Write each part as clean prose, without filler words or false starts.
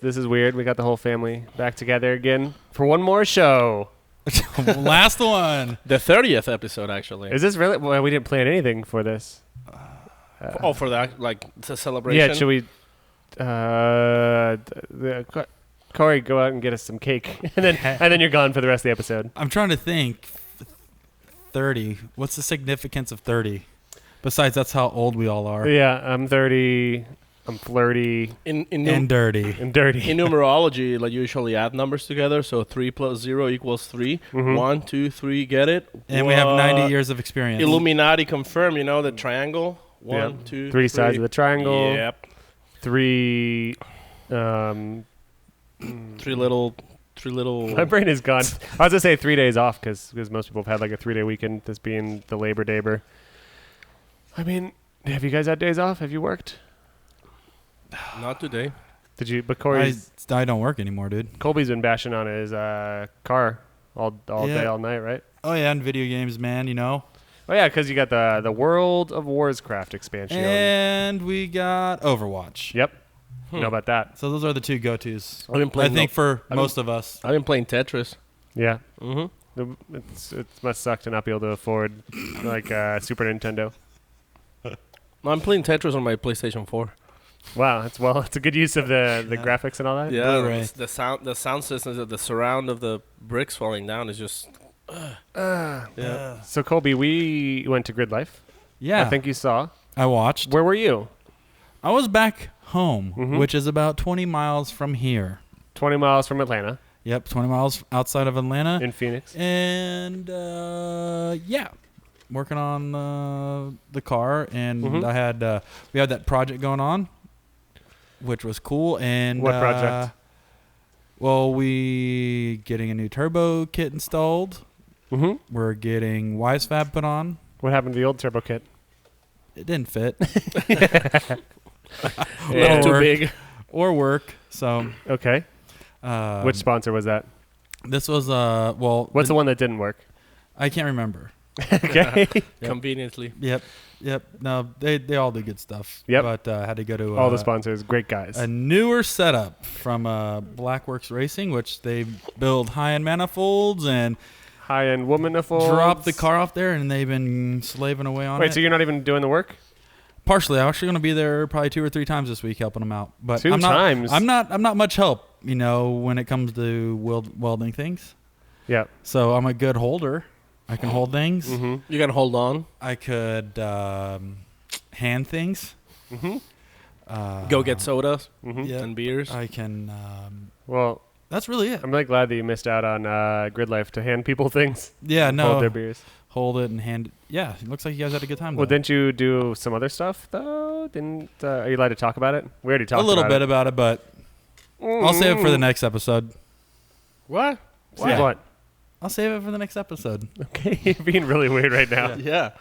This is weird. We got the whole family back together again for one more show. Last one. The 30th episode, actually. Is this really? Well, we didn't plan anything for this. For that, like, the celebration? Yeah, should we... Corey, go out and get us some cake. and then you're gone for the rest of the episode. I'm trying to think. 30. What's the significance of 30? Besides, that's how old we all are. Yeah, I'm 30. I'm flirty. And dirty. And dirty. In numerology, like, you usually add numbers together. So 3 plus 0 equals 3. Mhm. 1, 2, 3, get it? And we have 90 years of experience. Illuminati confirm, the triangle. 1, 2, 3. 3 sides of the triangle. Yep. 3... Three little. My brain is gone. I was going to say 3 days off because most people have had like a 3-day weekend, this being the Labor Day. I mean, have you guys had days off? Have you worked? Not today. Did you? But Corey, I don't work anymore, dude. Colby's been bashing on his car all day, all night, right? Oh, yeah, and video games, man, Oh, yeah, because you got the World of Warscraft expansion. And we got Overwatch. Yep. You know about that. So those are the two go-tos. I've been playing. I think for most of us. I've been playing Tetris. Yeah. Mm-hmm. It must suck to not be able to afford like Super Nintendo. I'm playing Tetris on my PlayStation 4. Wow, it's a good use of the graphics and all that. Yeah, Blu-ray. the sound system, the surround of the bricks falling down is just. Yeah. So Colby, we went to Grid Life. Yeah. I think you saw. I watched. Where were you? I was back home, which is about 20 miles from here. 20 miles from Atlanta. Yep, 20 miles outside of Atlanta. In Phoenix. And, working on the car. And we had that project going on, which was cool. And what project? Well, we getting a new turbo kit installed. Mm-hmm. We're getting WiseFab put on. What happened to the old turbo kit? It didn't fit. A little too big. Or work. So Okay. Which sponsor was that? this was What's the one that didn't work? I can't remember. Okay. Conveniently. Yep. No, they all do good stuff. Yep. But had to go to All the sponsors, great guys. a newer setup from Blackworks Racing, which they build high-end manifolds and High-end woman-a-folds. drop the car off there, and they've been slaving away on it. Wait, so you're not even doing the work? Partially, I'm actually going to be there probably 2 or 3 times this week helping them out. But 2 times? I'm not much help, when it comes to welding things. Yeah. So I'm a good holder. I can hold things. Mm-hmm. You can hold on. I could hand things. Mm-hmm. Go get sodas Mm-hmm. Yeah. and beers. I can. Well, That's really it. I'm really glad that you missed out on Grid Life to hand people things. Yeah, no. Hold their beers. Hold it and hand it. Yeah, it looks like you guys had a good time. Well, though. didn't you do some other stuff, though? Are you allowed to talk about it? We already talked a little about bit it. about it, but I'll save it for the next episode. What? Yeah. What? I'll save it for the next episode. Okay, you're being really weird right now. Yeah.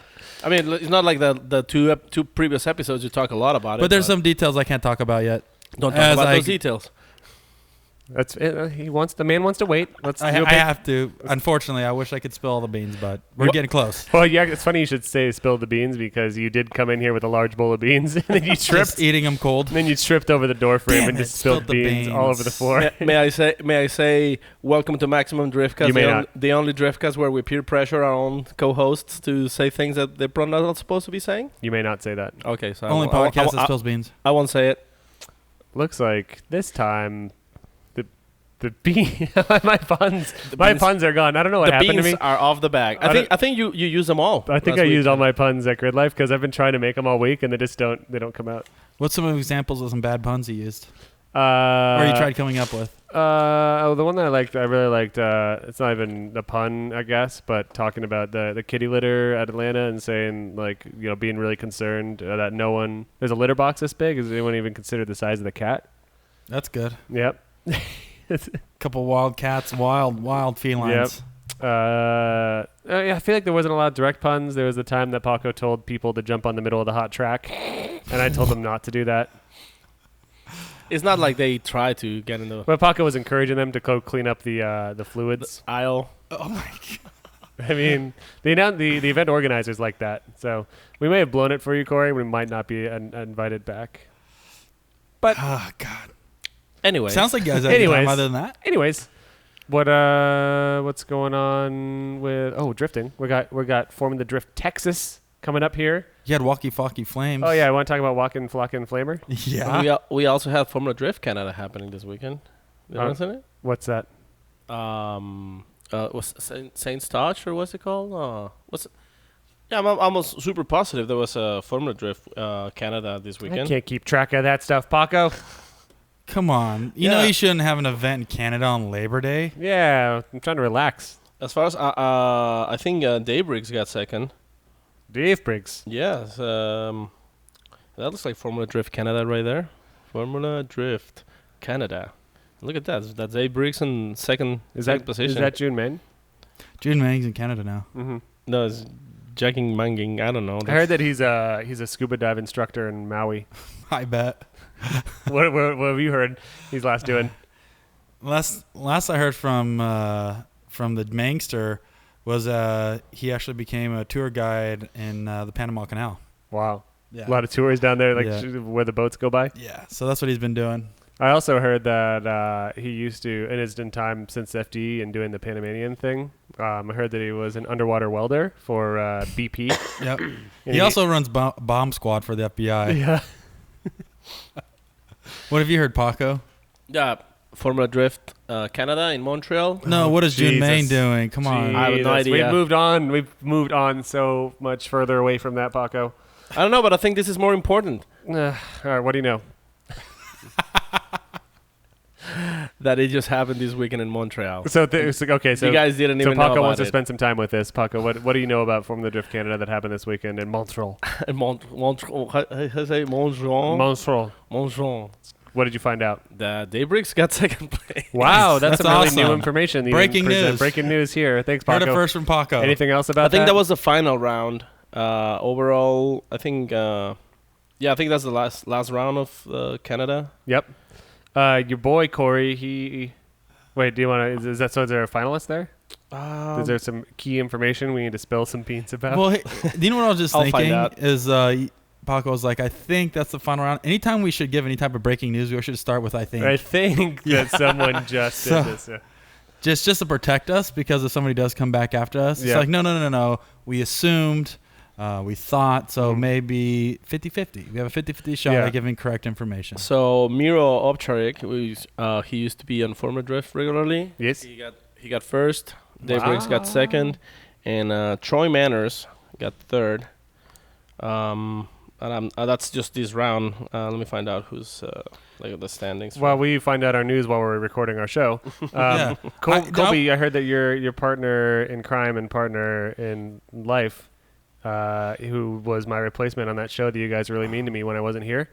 I mean, it's not like the two previous episodes you talk a lot about it. But there's some details I can't talk about yet. Don't talk as about I- those details. That's it. The man wants to wait. Let's I do a big- have to. Unfortunately, I wish I could spill all the beans, but we're What? getting close. Well, yeah, it's funny you should say spill the beans because you did come in here with a large bowl of beans and then you tripped. Just eating them cold. And then you tripped over the door frame Damn and it, just spilled spilled the beans all over the beans. floor. May I say, welcome to Maximum Driftcast. You may not. The only Driftcast where we peer pressure our own co-hosts to say things that they're probably not supposed to be saying. You may not say that. Okay, so Only podcast that spills beans. I won't say it. Looks like this time the bean my puns are gone. I don't know what The happened to beans me. are off the bag. I think you used them all. I think last I week. used all my puns at Grid Life because I've been trying to make them all week and they don't come out. What's some examples of some bad puns you used? Or Or you tried coming up with? The one that I really liked. It's not even a pun, I guess, but talking about the kitty litter at Atlanta and saying being really concerned that there's a litter box this big. Has anyone even considered the size of the cat? That's good. Yep. Couple wild cats, wild felines. Yeah, I feel like there wasn't a lot of direct puns. There was the time that Paco told people to jump on the middle of the hot track, and I told them not to do that. It's not like they try to get in the But Paco was encouraging them to go clean up the fluids. aisle. Oh my god. I mean, the event organizers like that. So we may have blown it for you, Corey. We might not be invited back. But Oh god. Anyway. Sounds like you guys had a good time Anyways. other than that. Anyways, what's going on with drifting? We got Forming the Drift Texas coming up here. You had Walkie Falkie Flames. Oh yeah, I want to talk about Walkin' Flockin' Flamer. Yeah. We also have Formula Drift Canada happening this weekend. Did you mention it? What's that? Was Saint Touch or what's it called? What's it? Yeah, I'm almost super positive there was a Formula Drift Canada this I weekend. can't keep track of that stuff, Paco. Come on. You know you shouldn't have an event in Canada on Labor Day. Yeah, I'm trying to relax. As far as I think Daybriggs got second. Dave Briggs. Yes, that looks like Formula Drift Canada right there. Formula Drift Canada. Look at that. That's Daybriggs in second position. Is that June Main? June Mang's in Canada now. Mm-hmm. No, it's Jacking Manging. I don't know. I heard that he's a scuba dive instructor in Maui. I bet. what have you heard he's last doing? Last I heard from the Mangster was he actually became a tour guide in the Panama Canal. Wow. Yeah. A lot of tours down there, where the boats go by. Yeah, so that's what he's been doing. I also heard that he used to, in his time since FD and doing the Panamanian thing, I heard that he was an underwater welder for BP. Yep. He also runs bomb squad for the FBI. Yeah. What have you heard, Paco? Yeah, Formula Drift Canada in Montreal. No, what is June Jesus. Main doing? Come on. I have no idea. We've moved on so much further away from that, Paco. I don't know, but I think this is more important. All right, what do you know? That it just happened this weekend in Montreal. So you guys didn't even know Paco about wants to it. spend some time with this. Paco, what do you know about Formula Drift Canada that happened this weekend in Montreal? Montreal. How do say Montreal? Montreal. Montreal. What did you find out? The Daybriggs got second place. Wow, that's some awesome. really new information. Breaking news. Breaking news here. Thanks, Paco. Heard it first from Paco. Anything else about that? I think that was the final round. Overall, I think. I think that's the last round of Canada. Yep. Your boy Corey. Wait. Do you want to? Is that so? Is there a finalist there? Is there some key information we need to spill some beans about? Well, do you know what I was just I'll find thinking? out. Is Paco was like, I think that's the final round. Anytime we should give any type of breaking news, we should start with I think. I think that someone just did this. Yeah. Just to protect us, because if somebody does come back after us, Yeah. it's like, no. We assumed, we thought, so maybe 50-50. We have a 50-50 shot at giving correct information. So Miro Ovcharik, he used to be on Formula Drift regularly. Yes. He got first. Daybriggs got second, and Troy Manners got third. And that's just this round. Let me find out who's the standings. While we find out our news while we're recording our show, Yeah. Colby, I heard that your partner in crime and partner in life, who was my replacement on that show that you guys were really mean to me when I wasn't here,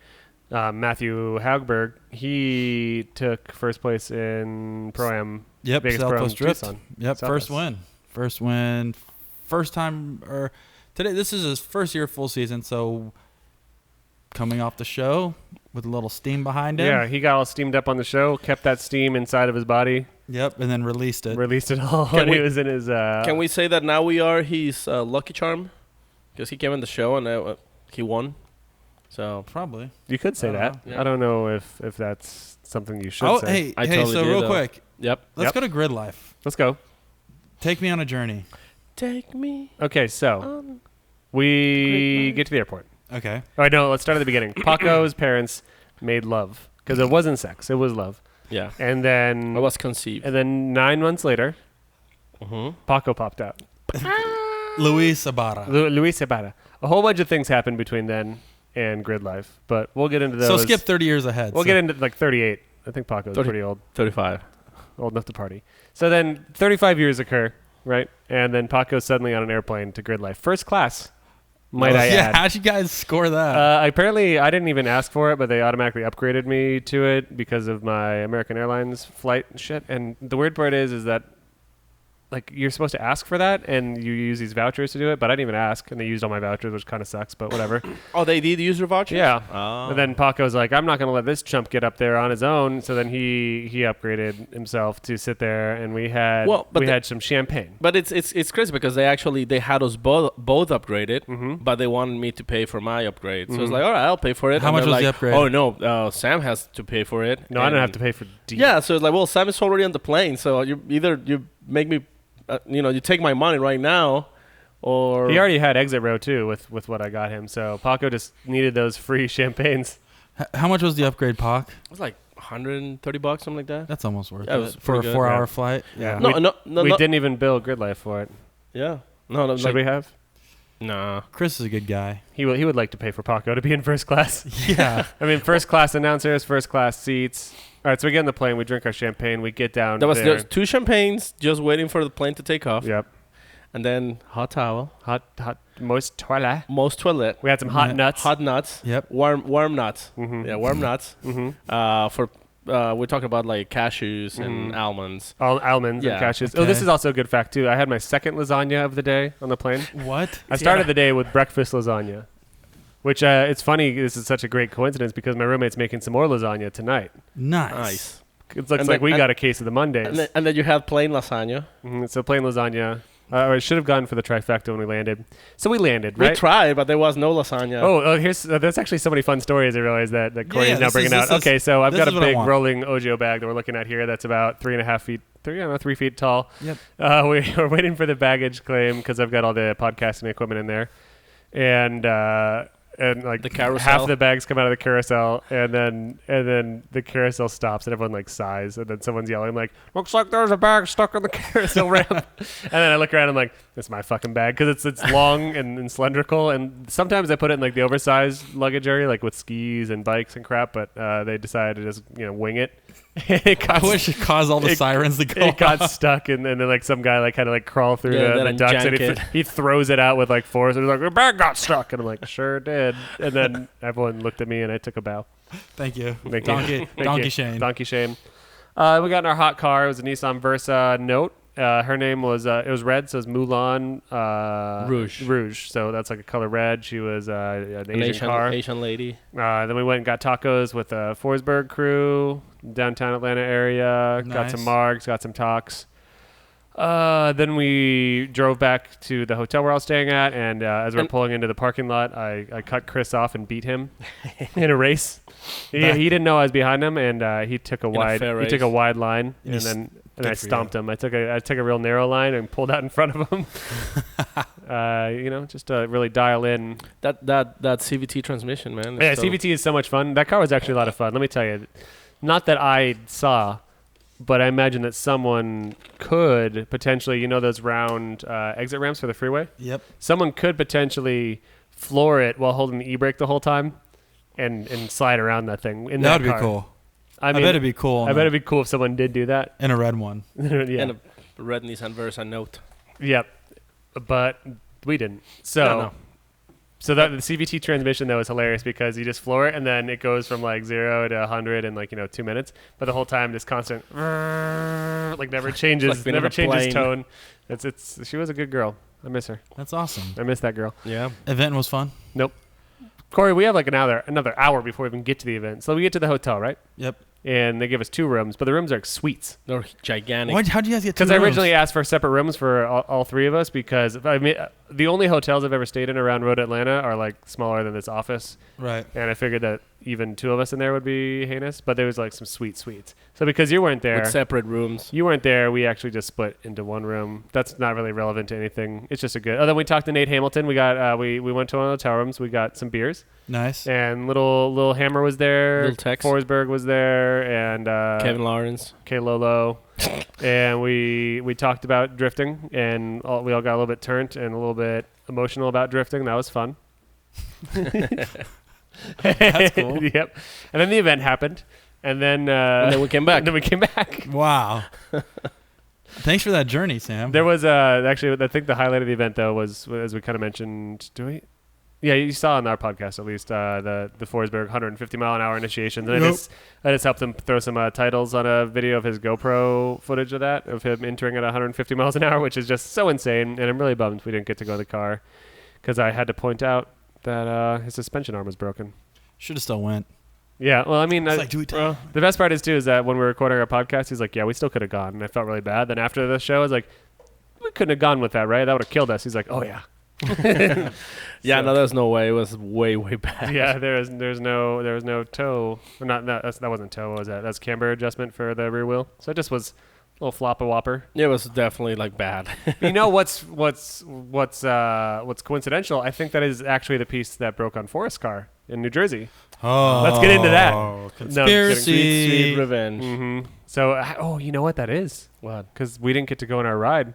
Matthew Hagberg, he took first place in Pro-Am. Yep, Vegas Pro Southwest in Drift. Tucson. Yep, Southwest. first win, first time, or today, this is his first year full season, so coming off the show with a little steam behind him. Yeah, he got all steamed up on the show, kept that steam inside of his body, Yep, and then released it. released it all when he was in his... Can we say that now we are his lucky charm? Because he came in the show and he won. So Probably. You could say I don't that. know. Yeah. I don't know if that's something you should say. I totally so did, real though. quick, Yep. let's go to Grid Life. Let's go. Take me on a journey. Take me Okay, so on. we get to the airport. Okay. All right, no, let's start at the beginning. Paco's parents made love because it wasn't sex; it was love. Yeah. And then, I was conceived. and then 9 months later, Paco popped out. Luis Ibarra. Luis Ibarra. A whole bunch of things happened between then and Grid Life, but we'll get into those. So skip 30 years ahead. We'll get into like 38. I think Paco's 30. pretty old, 35. old enough to party. So then 35 years occur, right? And then Paco's suddenly on an airplane to Grid Life, first class. Might I add? How'd you guys score that? Apparently, I didn't even ask for it, but they automatically upgraded me to it because of my American Airlines flight and shit. And the weird part is that like you're supposed to ask for that, and you use these vouchers to do it, but I didn't even ask, and they used all my vouchers, which kind of sucks, but whatever. Oh, they did use your vouchers? Yeah. Oh. And then Paco's like, I'm not going to let this chump get up there on his own. So then he upgraded himself to sit there, and we had had some champagne. But it's crazy because they had us both upgraded, Mm-hmm. but they wanted me to pay for my upgrade. So it's like, all right, I'll pay for it. How And much they're was the like, upgrade? Oh no, Sam has to pay for it. No, I don't have to pay for D. Yeah, so it's like, well, Sam is already on the plane, so you make me, you take my money right now, or He already had exit row too with what I got him. So Paco just needed those free champagnes. How much was the upgrade, Pac? it was like $130, something like that. That's almost worth Yeah, it it was for a pretty good, 4-hour yeah. flight. Yeah. No, We didn't even bill Grid Life for it. Yeah, no, Should we have? Nah. Chris is a good guy. He would like to pay for Paco to be in first class. Yeah. I mean, first class announcers, first class seats. All right, so we get in the plane, we drink our champagne, we get down There was there. just 2 champagnes just waiting for the plane to take off. Yep. And then hot towel, Hot, moist toilet. most toilet, We had some hot Yeah. nuts. hot nuts, Yep. warm nuts. Mm-hmm. Yeah, warm nuts. Mm-hmm. We're talking about like cashews and almonds. Almonds and Yeah. cashews. Okay. Oh, this is also a good fact, too. I had my second lasagna of the day on the plane. What? I started the day with breakfast lasagna, which it's funny. This is such a great coincidence because my roommate's making some more lasagna tonight. Nice. It looks And like then- we and- got a case of the Mondays. And then you have plain lasagna. So plain lasagna. Or I should have gone for the trifecta when we landed. So we landed, right? We tried, but there was no lasagna. Oh, here's there's actually so many fun stories. I realized that Corey Yeah, is now this bringing is- out. this is- Okay, so I've this got is a what I big want. rolling Ojo bag that we're looking at here. That's about 3.5 feet, 3 feet tall. Yep. We're waiting for the baggage claim because I've got all the podcasting equipment in there, and like The carousel. half the bags come out of the carousel, and then the carousel stops, and everyone like sighs, and then someone's yelling like, "Looks like there's a bag stuck on the carousel ramp." And then I look around, and I'm like, "It's my fucking bag," because it's long and cylindrical, and sometimes I put it in like the oversized luggage area, like with skis and bikes and crap, but they decided to just wing it. I wish it caused all the sirens to go It got off. stuck, and then like some guy like had to like crawl through Yeah, the then ducts, and jank it. he throws it out with like force. And he's like, "The bag got stuck," and I'm like, "Sure did." And then everyone looked at me, and I took a bow. Thank you. Thank you. Donkey, Thank Donkey you. Shane. Donkey Shane. We got in our hot car. It was a Nissan Versa Note. Her name was it was red, so it was Moulin Rouge. So that's like a color red. She was an Asian car. Asian lady. Then we went and got tacos with the Forsberg crew, downtown Atlanta area. Got some Nice. margs, got some talks. Then we drove back to the hotel where I was staying at, and as we were pulling into the parking lot, I cut Chris off and beat him in a race. He didn't know I was behind him, and he took a fair wide line, And and he's- then good I for stomped him. I took a real narrow line and pulled out in front of him. Just to really dial in. That CVT transmission, man. Yeah, is so- CVT is so much fun. That car was actually a lot of fun. Let me tell you, not that I saw, but I imagine that someone could potentially, those round exit ramps for the freeway. Yep. Someone could potentially floor it while holding the e-brake the whole time, and slide around that thing. In That would be car. cool. I I mean, bet it'd be cool. I bet it'd be cool if someone did do that. in a red one. Yeah. And a red Nissan Versa Note. Yep. But we didn't. So. No. So that the CVT transmission though is hilarious because you just floor it and then it goes from like 0 to 100 in 2 minutes, but the whole time this constant like never changes, like being on never a changes plane. tone. She was a good girl. I miss her. That's awesome. I miss that girl. Yeah. Event was fun. Nope. Corey, we have like another hour before we even get to the event. So we get to the hotel, right? Yep. And they give us 2 rooms, but the rooms are like suites. They're gigantic. How'd you guys get? Because I originally asked for separate rooms for all 3 of us because the only hotels I've ever stayed in around Road Atlanta are like smaller than this office. Right. And I figured that even 2 of us in there would be heinous, but there was like some sweet suites. So because you weren't there, with separate rooms. we actually just split into 1 room. That's not really relevant to anything. It's just a good. Oh, then we talked to Nate Hamilton. We got we went to one of the hotel rooms. We got some beers. Nice. And little Hammer was there. Little Tex. Forsberg was there, and Kevin Lawrence. K Lolo. And we talked about drifting, and we all got a little bit turned and a little bit emotional about drifting. That was fun. That's cool. Yep. And then the event happened, and then we came back. Then we came back. Wow. Thanks for that journey, Sam. There was actually, I think the highlight of the event though was as we kind of mentioned. Yeah, you saw on our podcast at least the Forsberg 150 mile an hour initiations, and I just helped him throw some titles on a video of his GoPro footage of that, of him entering at 150 miles an hour, which is just so insane. And I'm really bummed we didn't get to go in the car because I had to point out that his suspension arm was broken. Should have still went. Yeah, well, I mean, the best part is too is that when we were recording our podcast, he's like, "Yeah, we still could have gone," and I felt really bad. Then after the show, I was like, "We couldn't have gone with that, right? That would have killed us." He's like, "Oh yeah." Yeah, no, there's no way. It was way bad. Yeah, there was no toe. Or not that wasn't toe. What was that? That's camber adjustment for the rear wheel. So it just was a little flopper whopper. It was definitely like bad. You know what's coincidental? I think that is actually the piece that broke on Forrest's car in New Jersey. Oh, let's get into that. Conspiracy. No, sweet revenge. Mm-hmm. So, you know what that is? What? Because we didn't get to go on our ride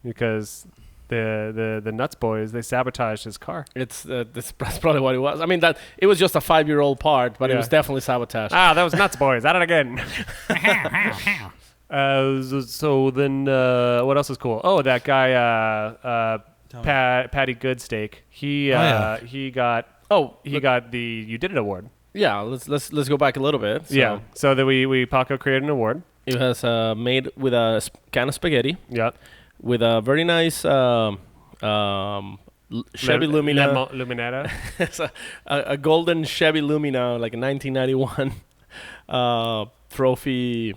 because the Nuts boys, they sabotaged his car. That's probably what it was. I mean, that it was just a 5-year-old part, but it was definitely sabotaged. That was Nuts boys. At it again. So then, what else is cool? Oh, that guy, Patty Goodsteak. He got the You Did It award. Yeah, let's go back a little bit. So so that we Paco created an award. It was made with a can of spaghetti. Yeah. With a very nice Chevy Lumina. Luminetta. It's a golden Chevy Lumina, like a 1991 trophy.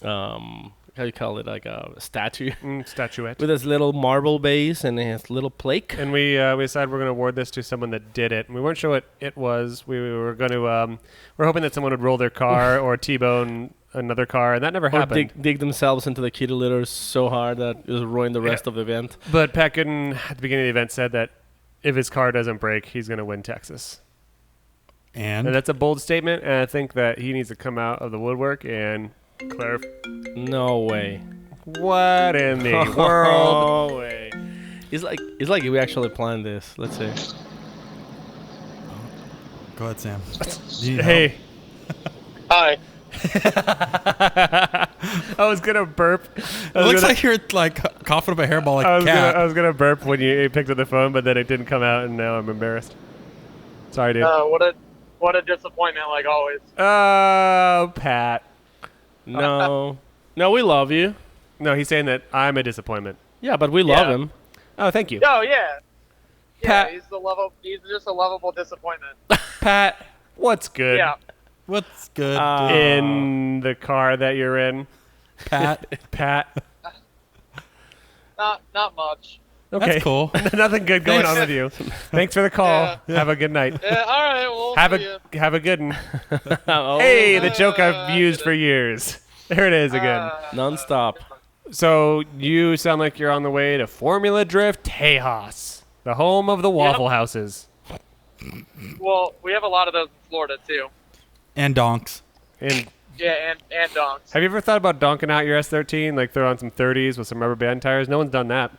How do you call it? Like a statue. Statuette. With this little marble base and his little plaque. And we decided we're going to award this to someone that did it. And we weren't sure what it was. We were going to we're hoping that someone would roll their car or T-bone another car, and that never happened. Dig themselves into the kitty litter so hard that it was ruined the rest of the event. But Pat Goodin at the beginning of the event said that if his car doesn't break, he's going to win Texas. And that's a bold statement, and I think that he needs to come out of the woodwork and clarify. No way. What in the world? No way. It's like we actually planned this. Let's see. Go ahead, Sam. Hey. Hi. I was gonna burp. It looks like you're like coughing up a hairball like a cat. I was gonna burp when you picked up the phone, but then it didn't come out, and now I'm embarrassed. Sorry, dude. What a disappointment, like always. Oh, Pat. No, we love you. No, he's saying that I'm a disappointment. Yeah, but we love him. Oh, thank you. Oh yeah. Pat. He's just a lovable disappointment. Pat, what's good? Yeah. What's good? In the car that you're in, Pat. Not much. Okay. That's cool. Nothing good going on with you. Thanks for the call. Yeah. Have a good night. Yeah, all right. Well, have a good one. Oh. Hey, the joke I've used for years. There it is again. Non-stop. So you sound like you're on the way to Formula Drift Tejas, the home of the Waffle Houses. Well, we have a lot of those in Florida too. And donks. And donks. have you ever thought about donking out your S13, like throw on some 30s with some rubber band tires? No one's done that.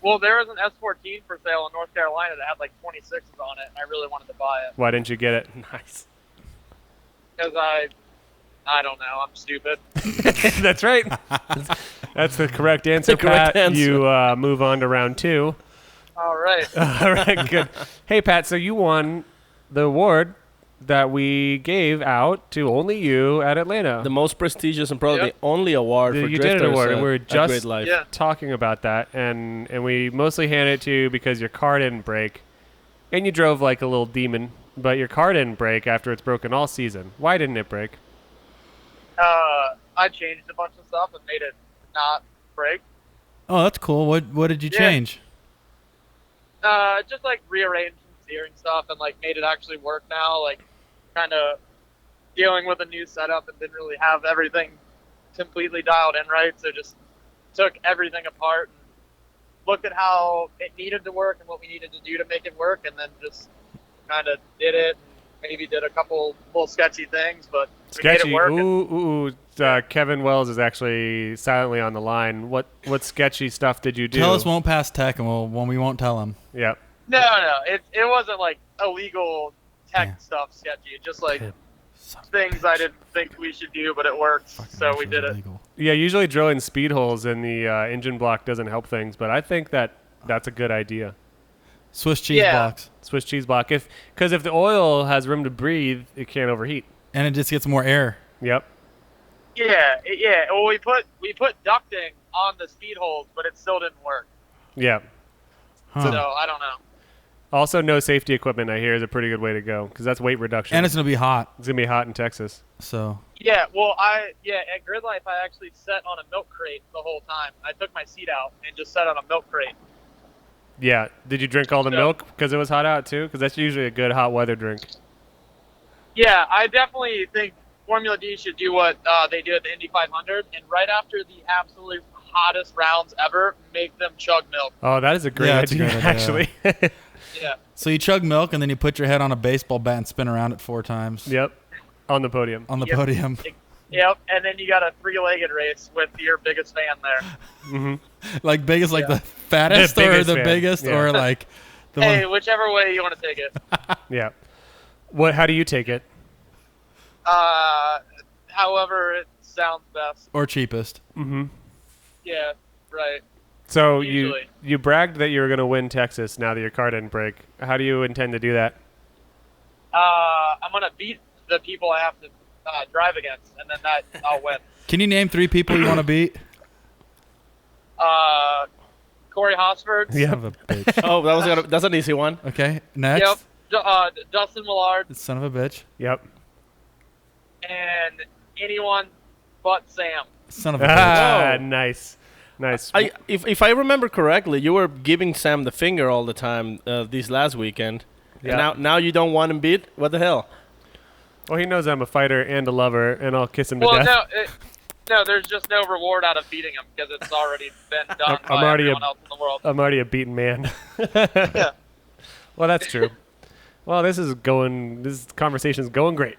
Well, there was an S14 for sale in North Carolina that had like 26s on it, and I really wanted to buy it. Why didn't you get it? Nice. Because I don't know. I'm stupid. That's right. That's the correct answer, The correct Pat. answer. You move on to round 2. All right. All right, good. Hey, Pat, so you won the award that we gave out to only you at Atlanta. The most prestigious and probably the only award for You drifters. did an award, and we were at just Great Life. talking about that, and we mostly handed it to you because your car didn't break, and you drove like a little demon, but your car didn't break after it's broken all season. Why didn't it break? I changed a bunch of stuff and made it not break. Oh, that's cool. What did you change? Just like rearranged some steering stuff and like made it actually work now. Like kind of dealing with a new setup and didn't really have everything completely dialed in right. So just took everything apart and looked at how it needed to work and what we needed to do to make it work, and then just kind of did it. And maybe did a couple little sketchy things, but we made Sketchy. it work. Ooh. Kevin Wells is actually silently on the line. What sketchy stuff did you do? Tell us won't pass tech, and we won't tell him. Yeah. No, it wasn't like illegal tech stuff sketchy. It just like things I didn't think we should do, but it worked, so we did it. Yeah, usually drilling speed holes in the engine block doesn't help things, but I think that's a good idea. Swiss cheese blocks. Swiss cheese block. Because if the oil has room to breathe, it can't overheat. And it just gets more air. Yep. Yeah. Well, we put ducting on the speed holes, but it still didn't work. Yeah. Huh. So I don't know. Also, no safety equipment, I hear, is a pretty good way to go because that's weight reduction. And it's going to be hot. It's going to be hot in Texas. So. Yeah, well, at Grid Life, I actually sat on a milk crate the whole time. I took my seat out and just sat on a milk crate. Yeah. Did you drink all the milk because it was hot out too? Because that's usually a good hot weather drink. Yeah, I definitely think Formula D should do what they do at the Indy 500, and right after the absolute hottest rounds ever, make them chug milk. Oh, that is a great that's a idea, great idea. actually. Yeah. So you chug milk, and then you put your head on a baseball bat and spin around it 4 times. Yep. On the podium. On the podium. Yep, and then you got a 3-legged race with your biggest fan there. Mm-hmm. Like biggest, like the fattest The or biggest the fan. biggest Yeah. or like the Hey, one. whichever way you want to take it. Yeah. How do you take it? However it sounds best. Or cheapest. Mm-hmm. Yeah, right. So Usually. you bragged that you were going to win Texas now that your car didn't break. How do you intend to do that? I'm going to beat the people I have to drive against, and then I'll win. Can you name 3 people you want to beat? Corey Hosford. Yeah. Son of a bitch. Oh, that's an easy one. Okay, next. Yep. Dustin Millard. Son of a bitch. Yep. And anyone but Sam. Son of a bitch. Ah, Whoa. nice. If I remember correctly, you were giving Sam the finger all the time this last weekend. Yeah. And now you don't want him beat? What the hell? Well, he knows I'm a fighter and a lover, and I'll kiss him to Well, death. no, there's just no reward out of beating him because it's already been done I'm by already everyone else in the world. I'm already a beaten man. Yeah. Well, that's true. Well, this conversation's going great.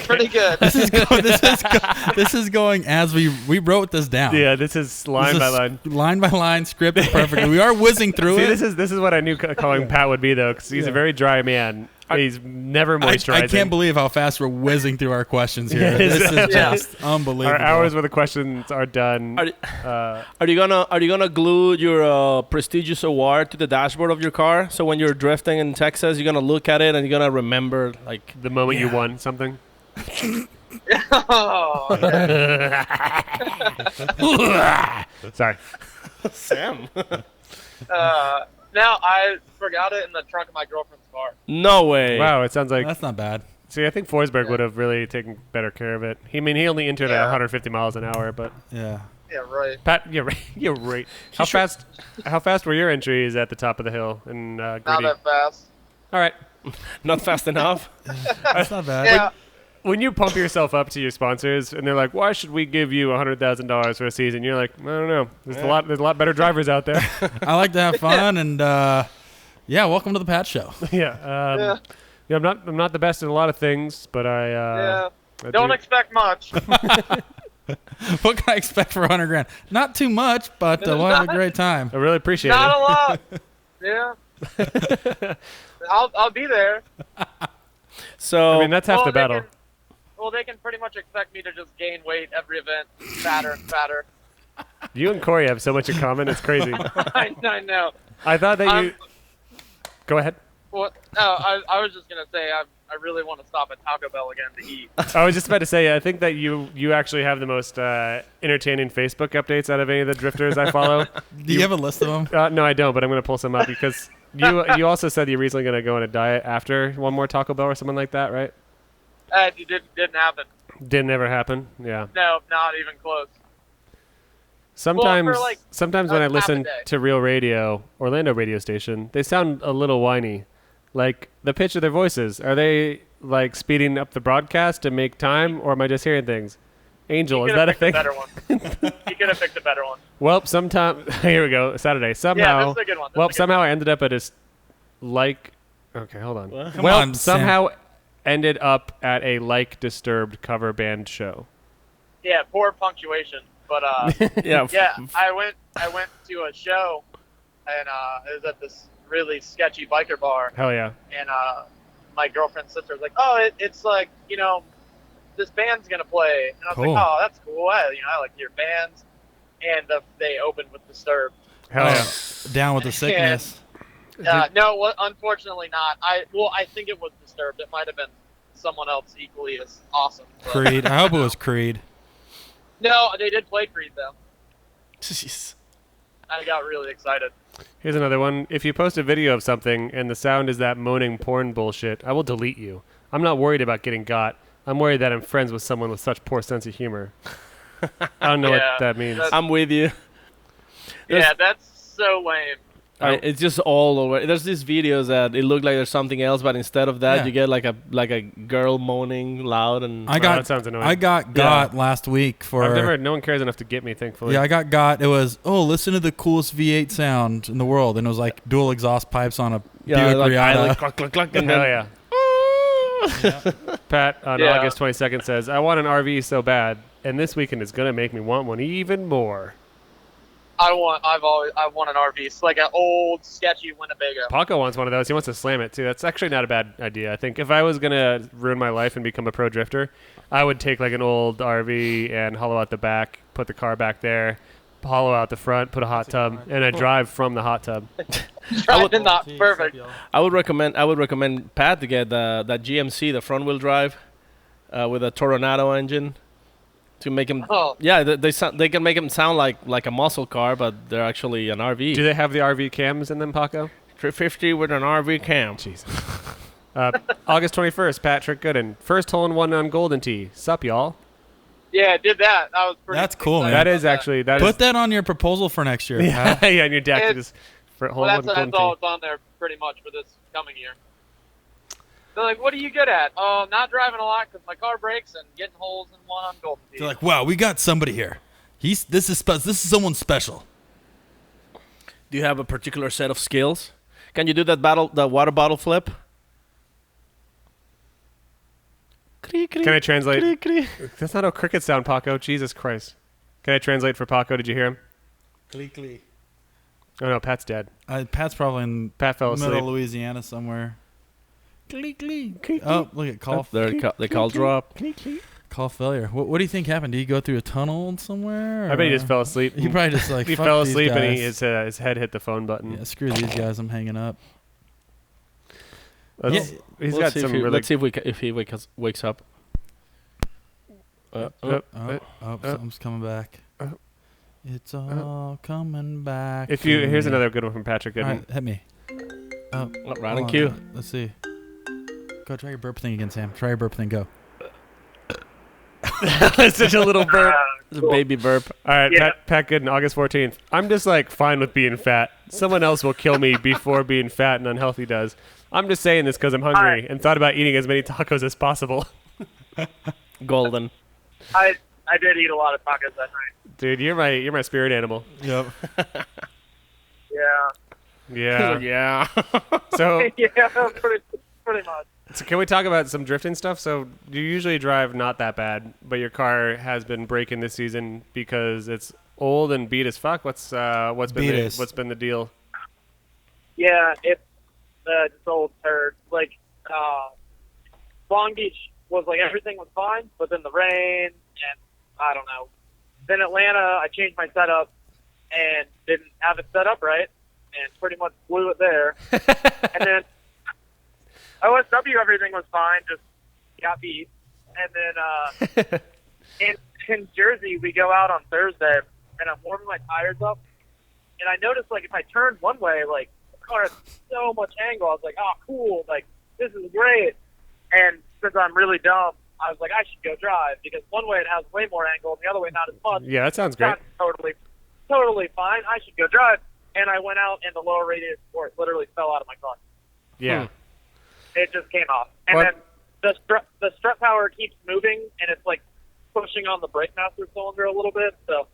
Pretty good. This is going as we wrote this down. Yeah, this is line by line. Line by line, scripted perfectly. We are whizzing through See, it. this is what I knew calling Pat would be, though, because he's a very dry man. He's never moisturizing. I can't believe how fast we're whizzing through our questions here. Yeah, This is yeah. just unbelievable. Our hours where the questions are done. Are you gonna glue your prestigious award to the dashboard of your car? So when you're drifting in Texas, you're gonna look at it and you're gonna remember like The moment you won something. Oh, Sorry. Sam. now I forgot it in the trunk of my girlfriend's car. No way. Wow, it sounds like. That's not bad. See, I think Forsberg would have really taken better care of it. He only entered at 150 miles an hour, but Yeah. Yeah, right. Pat, you're right. You're right. How fast were your entries at the top of the hill in Not Gritty? that fast. All right. Not fast enough. That's not bad. Yeah. When you pump yourself up to your sponsors and they're like, "Why should we give you $100,000 for a season?" You're like, "I don't know. There's a lot better drivers out there." I like to have fun, and welcome to the Pat Show. Yeah. I'm not the best at a lot of things, but I Don't expect much. What can I expect for $100,000? Not too much, but we'll have a great time. I really appreciate Not it. a lot. Yeah. I'll be there. So I mean, that's half Well, the battle. They can pretty much expect me to just gain weight every event, fatter and fatter. You and Corey have so much in common. It's crazy. I know. I thought that you. Go ahead. Well, no, I was just gonna say I really want to stop at Taco Bell again to eat. I was just about to say, I think that you actually have the most entertaining Facebook updates out of any of the drifters I follow. Do you have a list of them? No, I don't, but I'm going to pull some up because you also said you're recently going to go on a diet after one more Taco Bell or something like that, right? It didn't happen. Didn't ever happen. Yeah. No, not even close. Sometimes, Well, for like sometimes when I half a listen day. to Real Radio, Orlando radio station, they sound a little whiny. Like the pitch of their voices. Are they like speeding up the broadcast to make time, or am I just hearing things? Angel, He is could that a have thing? picked a better one. He could have picked a better one. Well, sometime here we go. Saturday. Somehow. Yeah, this is a good one. Somehow I ended up at Okay, hold on. What? Come on, Sam. somehow ended up at a Disturbed cover band show. Yeah, poor punctuation, but yeah. yeah, I went to a show, and it was at this really sketchy biker bar, Hell yeah. and my girlfriend's sister was like, "Oh, it's like this band's gonna play," and I was Cool. like, "Oh, that's cool. I like your bands," and they opened with Disturbed. Hell yeah. Down with the sickness. No, unfortunately not. I think it was disturbed. It might have been someone else equally as awesome. But Creed. I hope it was Creed. no, they did play Creed though. Jeez. I got really excited. Here's another one. If you post a video of something and the sound is that moaning porn bullshit, I will delete you. I'm not worried about getting got. I'm worried that I'm friends with someone with such poor sense of humor. I don't know what that means. I'm with you. Yeah, that's so lame. It's just all over. There's these videos that it look like there's something else, but instead of that, Yeah. you get like a girl moaning loud and. That sounds annoying. I got last week for. No one cares enough to get me, thankfully. Yeah, I got. It was listen to the coolest V8 sound in the world, and it was like dual exhaust pipes on a Buick Riata. cluck, cluck, cluck, and Hell then, yeah. Pat on August 22nd says, I want an RV so bad, and this weekend is going to make me want one even more. I want an RV. It's like an old, sketchy Winnebago. Paco wants one of those. He wants to slam it, too. That's actually not a bad idea. I think if I was going to ruin my life and become a pro drifter, I would take like an old RV and hollow out the back, put the car back there, hollow out the front, put a hot tub, and I drive from the hot tub. Perfect. I would recommend Pat to get that GMC, the front wheel drive, with a Toronado engine, to make him. Oh. Yeah, they can make them sound like a muscle car, but they're actually an RV. Do they have the RV cams in them, Paco? 350 with an RV cam. Jesus. August 21st, Patrick Goodin. First hole-in-one on Golden Tee. Sup, y'all? Yeah, I did that. That was pretty. That's cool, man. That is actually Put that on your proposal for next year. Yeah, Pat. yeah, on your deck. Just for Well, that's all it's on there pretty much for this coming year. They're like, what are you good at? Oh, not driving a lot because my car breaks and getting holes in one on Golden Tee. They're like, wow, we got somebody here. This is someone special. Do you have a particular set of skills? Can you do the water bottle flip? Can I translate? That's not how crickets sound, Paco. Jesus Christ. Can I translate for Paco? Did you hear him? Clee. Oh, no, Pat's dead. Pat's probably in Pat fell middle asleep. of Louisiana somewhere. Clee. Oh, look at call. They call drop. Call failure. What do you think happened? Did he go through a tunnel somewhere? I bet he just fell asleep. He probably just like he fuck fell these asleep and guys. his head hit the phone button. Yeah, screw these guys. I'm hanging up. He's got some really. Let's see if he wakes up. Something's coming back. It's all coming back. Here's another good one from Patrick Goodin. All right, hit me. Round and cue. Let's see. Go try your burp thing again, Sam. Try your burp thing. Go. It's such a little burp. It's a baby burp. All right, Yeah. Pat Goodin, August 14th. I'm just like fine with being fat. Someone else will kill me before being fat and unhealthy does. I'm just saying this because I'm hungry and thought about eating as many tacos as possible. Golden. I did eat a lot of tacos that night. Dude, you're my spirit animal. Yep. Yeah. Yeah. Yeah. So, Yeah, pretty much. so can we talk about some drifting stuff? So you usually drive not that bad, but your car has been breaking this season because it's old and beat as fuck. What's been the deal? Yeah, it's just old turd. Like, Long Beach was like everything was fine, but then the rain and I don't know. Then Atlanta, I changed my setup and didn't have it set up right, and pretty much blew it there. And then OSW, everything was fine, just got beat. And then in Jersey, we go out on Thursday, and I'm warming my tires up, and I noticed like if I turned one way, like the car has so much angle. I was like, oh, cool, like this is great. And since I'm really dumb, I was like, I should go drive because one way it has way more angle, and the other way not as much. Yeah, that sounds great. That's totally fine. I should go drive. And I went out, and the lower radiator support literally fell out of my car. Yeah. It just came off. And What? then the strut power keeps moving, and it's like pushing on the brake master cylinder a little bit. So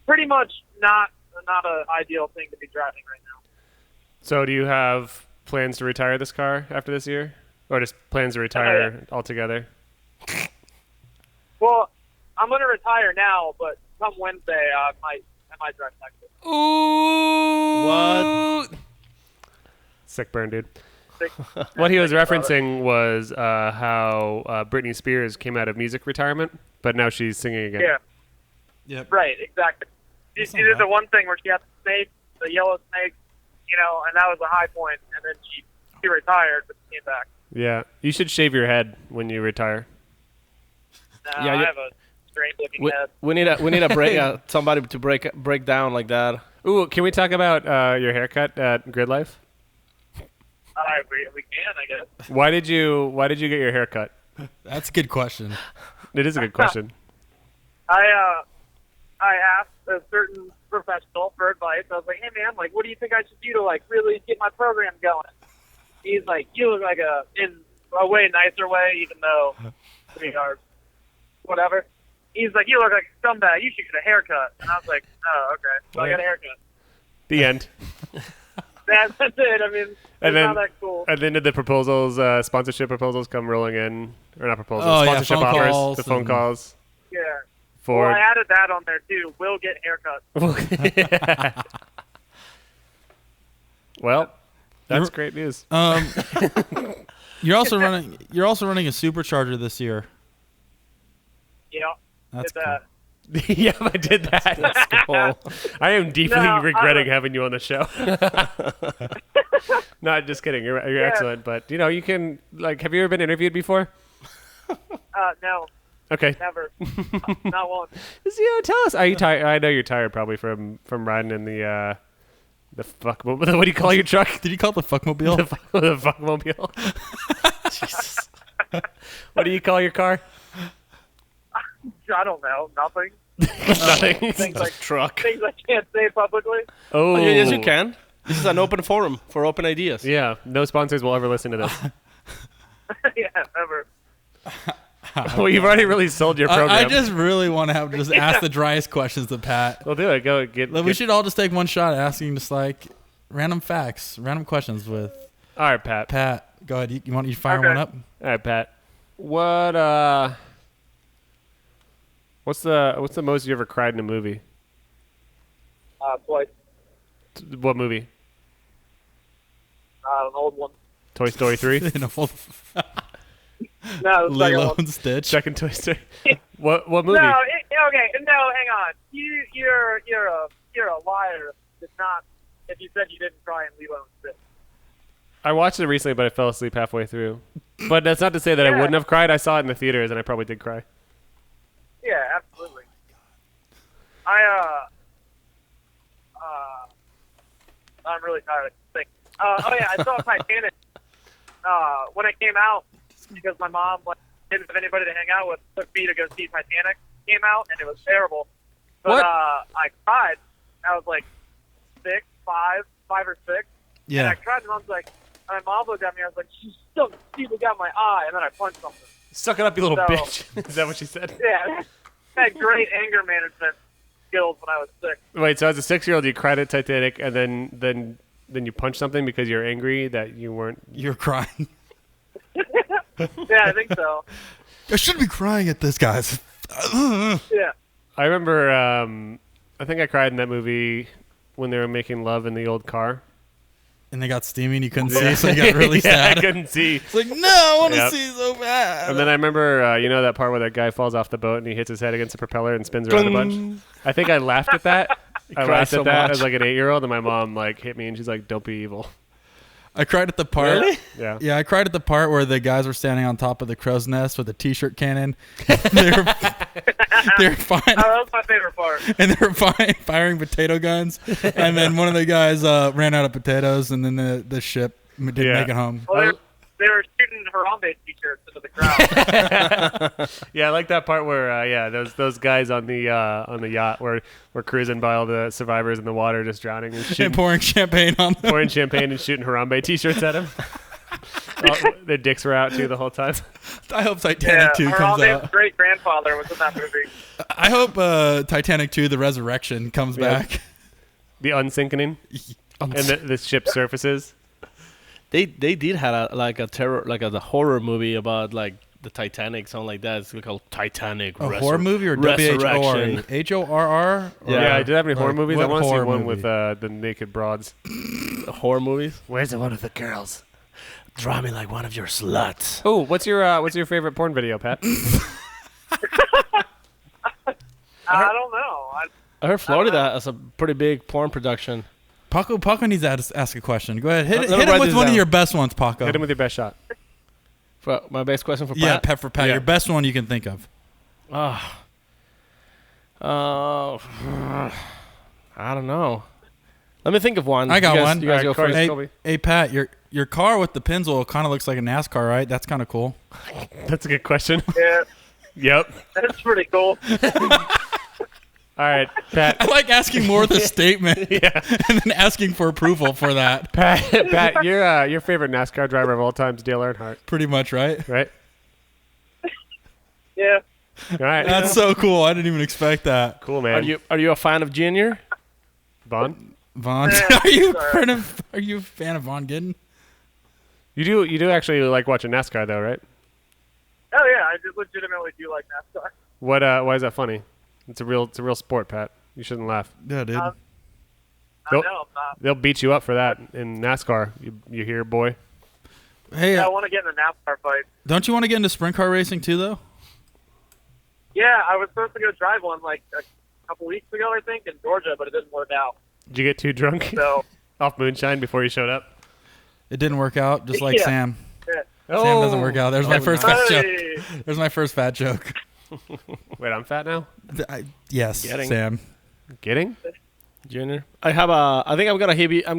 pretty much not an ideal thing to be driving right now. So do you have plans to retire this car after this year? Or just plans to retire altogether? Well, I'm going to retire now, but come Wednesday, I might drive Texas. Ooh! What? Sick burn, dude. What he was referencing was how Britney Spears came out of music retirement, but now she's singing again. Yeah. Yep. Right, exactly. She did the one thing where she had the snake, the yellow snake, and that was a high point. And then she retired, but came back. Yeah, you should shave your head when you retire. Yeah, I have a strange-looking head. We need a break somebody to break down like that. Ooh, can we talk about your haircut at Grid Life? We can, I guess. Why did you get your haircut? That's a good question. It is a good question. I asked a certain professional for advice. I was like, hey man, like, what do you think I should do to like really get my program going? He's like, you look like in a way nicer way, even though we are whatever. He's like, you look like a scumbag. You should get a haircut. And I was like, oh, okay. So I got a haircut. The end. That's it. I mean, it's not that cool. And then did the proposals, sponsorship proposals come rolling in? Or not proposals, Oh, yeah, sponsorship phone offers, calls the phone and- calls. Yeah. For Well, I added that on there too. Will get haircut. Well, that's You're- great news. You're also running a supercharger this year. Yeah. That's Did cool. that. Yeah, I did that. I am deeply No, regretting having you on the show. Not just kidding. You're excellent, but you can have you ever been interviewed before? No, Okay. never. Not once. Tell us. Are you tired? I know you're tired probably from riding in the fuck. What do you call your truck? Did you call it the fuckmobile? The fuckmobile. Jesus. What do you call your car? I don't know. Nothing. Nothing. Things like Truck. things I can't say publicly. Oh, Yes, you can. This is an open forum for open ideas. Yeah, no sponsors will ever listen to this. Yeah, ever. Well, you've already really sold your program. I just really want to just ask the driest questions to Pat. We'll do it. Go get. We should all just take one shot at asking just like random facts, random questions with All right, Pat. Pat. Go ahead. You want you fire Okay. one up? All right, Pat. What's the most you ever cried in a movie? Twice. What movie? An old one. Toy Story 3. In a full No, the second Lilo one. and Stitch. Second Toy Story. What movie? No, okay. No, hang on. You're a liar. It's not. If you said you didn't cry in Lilo and Stitch. I watched it recently, but I fell asleep halfway through. But that's not to say that I Yeah. wouldn't have cried. I saw it in the theaters, and I probably did cry. Yeah, absolutely. I'm really tired of thinking. Oh yeah, I saw Titanic when it came out because my mom didn't have anybody to hang out with. Took me to go see Titanic. Came out and it was terrible. But What? I cried. I was like five or six. And I Yeah. cried and I was like, and my mom looked at me. I was like, she stuck people got my eye, and then I punched something. Suck it up, you little So- bitch. Is that what she said? Yeah, I had great anger management skills when I was 6. Wait, so as a 6-year-old, you cried at Titanic, and then you punched something because you're angry that you weren't. You're crying. Yeah, I think so. I shouldn't be crying at this, guys. Yeah. I remember. I think I cried in that movie when they were making love in the old car. And they got steamy and you couldn't see, so you got really Yeah, sad. I couldn't see. It's like, no, I want to Yep. see so bad. And then I remember, that part where that guy falls off the boat and he hits his head against the propeller and spins around a bunch. I think I laughed at that. I cried laughed so at that much. as like an 8-year-old, and my mom hit me and she's like, "Don't be evil." I cried at the part. Really? Yeah. Yeah, I cried at the part where the guys were standing on top of the crow's nest with a t-shirt cannon. they were fine, Oh, that was my favorite part. and they were firing potato guns. And then one of the guys ran out of potatoes, and then the ship didn't Yeah. make it home. Well, they were shooting Harambe t-shirts into the crowd. Yeah, I like that part where those guys on the yacht were cruising by all the survivors in the water just drowning and And shooting, pouring champagne on them. pouring champagne and shooting Harambe t-shirts at them. Their dicks were out too the whole time. I hope Titanic 2 comes Harambe's out. great grandfather was in that movie. I hope Titanic 2, The Resurrection, comes Yeah. back. The unsinking and the ship surfaces. They did have a horror movie about like the Titanic, something like that. It's called Titanic. A horror movie or W-H-O-R-E? Resurrection. H-O-R-R? Yeah, did have any horror Like, movies? I what want to see horror one movie? with the naked broads. Horror movies. Where's the one with the girls? Draw me like one of your sluts. Oh, what's your favorite porn video, Pat? I don't know. I heard Florida has a pretty big porn production. Paco needs to ask a question. Go ahead. Hit Let me him write with this one of down. your best ones, Paco. Hit him with your best shot. For my best question for Yeah, Pat. Pat. Yeah. Your best one you can think of. I don't know. Let me think of one. I got you guys, one. You guys All go right, first. Colby. Hey, Pat, your car with the Pennzoil kind of looks like a NASCAR, right? That's kind of cool. That's a good question. Yeah, Yep. that's pretty cool. All right, Pat. I like asking more with a statement Yeah. and then asking for approval for that. Pat, your favorite NASCAR driver of all time is Dale Earnhardt, Pretty much, right? right? Yeah. All right. That's so cool. I didn't even expect that. Cool, man. Are you a fan of Junior? Vaughn? Vaughn, Yeah, are you a fan of Vaughn Goodin? You do actually like watching NASCAR though, right? Oh yeah, I just legitimately do like NASCAR. What? Why is that funny? It's a real sport, Pat. You shouldn't laugh. Yeah, dude. I Nope. know I'm not. They'll beat you up for that in NASCAR. You hear, boy? Hey, Yeah, I want to get in a NASCAR fight. don't you want to get into sprint car racing too, though? Yeah, I was supposed to go drive one like a couple weeks ago, I think, in Georgia, but it didn't work out. Did you get too drunk So off moonshine before you showed up? It didn't work out, just like Yeah. Sam. yeah. Sam doesn't work out. There's my first fat joke. Hey, There's my first fat joke. Wait, I'm fat now. Yes, Getting. Sam. Getting? Junior. I think I'm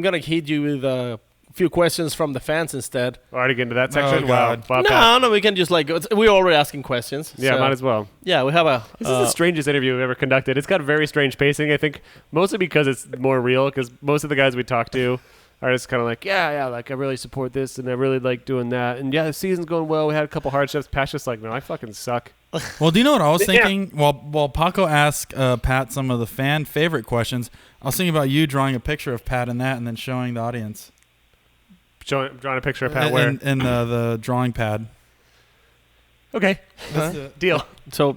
gonna hit you with a few questions from the fans instead. Already getting to that section? Oh, God. Wow, Pat. No, we can just we're already asking questions. Yeah, so- might as well. Yeah, we have a. This is the strangest interview we've ever conducted. It's got very strange pacing, I think, mostly because it's more real, because most of the guys we talk to are just kind of like, yeah, like, I really support this, and I really like doing that. And, yeah, the season's going well. We had a couple hardships. Pat's just like, no, I fucking suck. Well, do you know what I was Yeah. thinking? While Paco asked Pat some of the fan favorite questions, I was thinking about you drawing a picture of Pat in that and then showing the audience. Drawing a picture of Pat where? In the drawing pad. Okay, deal. So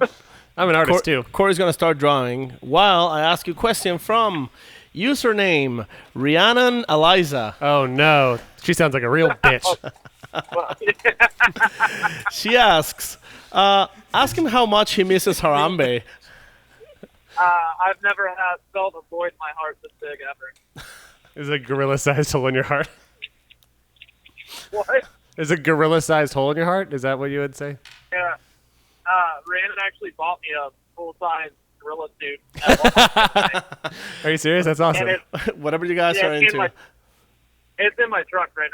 I'm an artist, too. Corey's gonna start drawing while I ask you a question from username Rhiannon Eliza. Oh, no. She sounds like a real bitch. well, She asks, ask him how much he misses Harambe. I've never felt a void in my heart this big ever. Is a gorilla-sized hole in your heart? What? Is a gorilla-sized hole in your heart? Is that what you would say? Yeah. Rhiannon actually bought me a full-size gorilla suit at Walmart. Are you serious? That's awesome. And it, Whatever you guys yeah, are it's into. it's in my truck right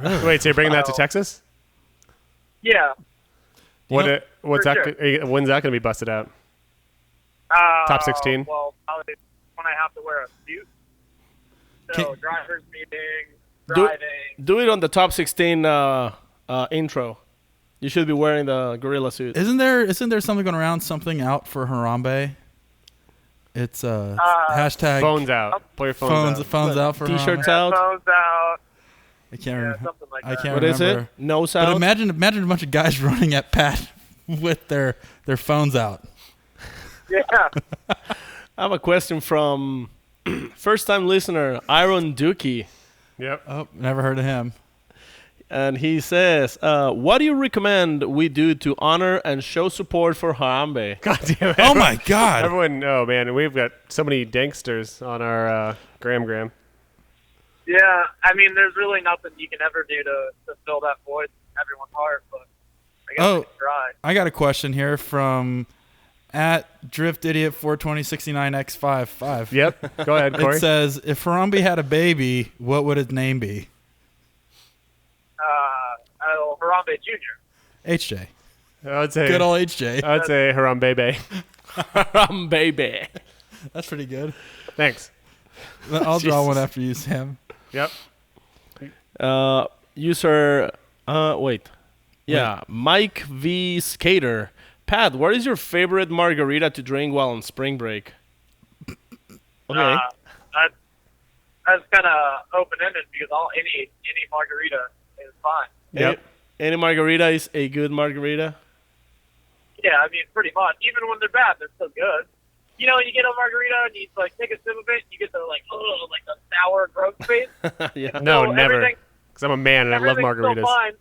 now. Wait, so you're bringing that to Oh. Texas? Yeah. What's For that? When's that going to be busted out? Top 16? Well, probably when I have to wear a suit. So Can- driver's meeting, Do- driving. Do it on the top 16 intro. You should be wearing the gorilla suit. Isn't there something going around, something out for Harambe? It's hashtag Phones out. Pull your phones out. phones out for T-shirts Harambe. out. Phones out. I can't Yeah, remember. something like I that. can't What is remember. it? Nose But out. imagine a bunch of guys running at Pat with their phones out. Yeah. I have a question from first-time listener Iron Dookie, Yep. Oh, never heard of him. and he says, "What do you recommend we do to honor and show support for Harambe?" God damn it. Oh my God! Everyone, oh man, we've got so many danksters on our gram. Yeah. I mean, there's really nothing you can ever do to fill that void in everyone's heart, but I guess Oh. we can try. I got a question here from at DriftIdiot42069X55. Yep. Go ahead, Corey. It says, if Harambe had a baby, what would his name be? Harambe Jr. HJ. I would say Good old HJ. I would say Harambe. Harambe. That's pretty good. Thanks. I'll draw Jesus. one after you, Sam. Yep. User, wait. Yeah, Mike V Skater. Pat, what is your favorite margarita to drink while on spring break? Okay. That's kind of open-ended because any margarita is fine. Yep. Any margarita is a good margarita. Yeah, I mean, pretty much. Even when they're bad, they're still good. You know, you get a margarita and you like take a sip of it, you get the like the sour gross taste. Yeah. No, So never. everything- Because I'm a man and I love everything's margaritas.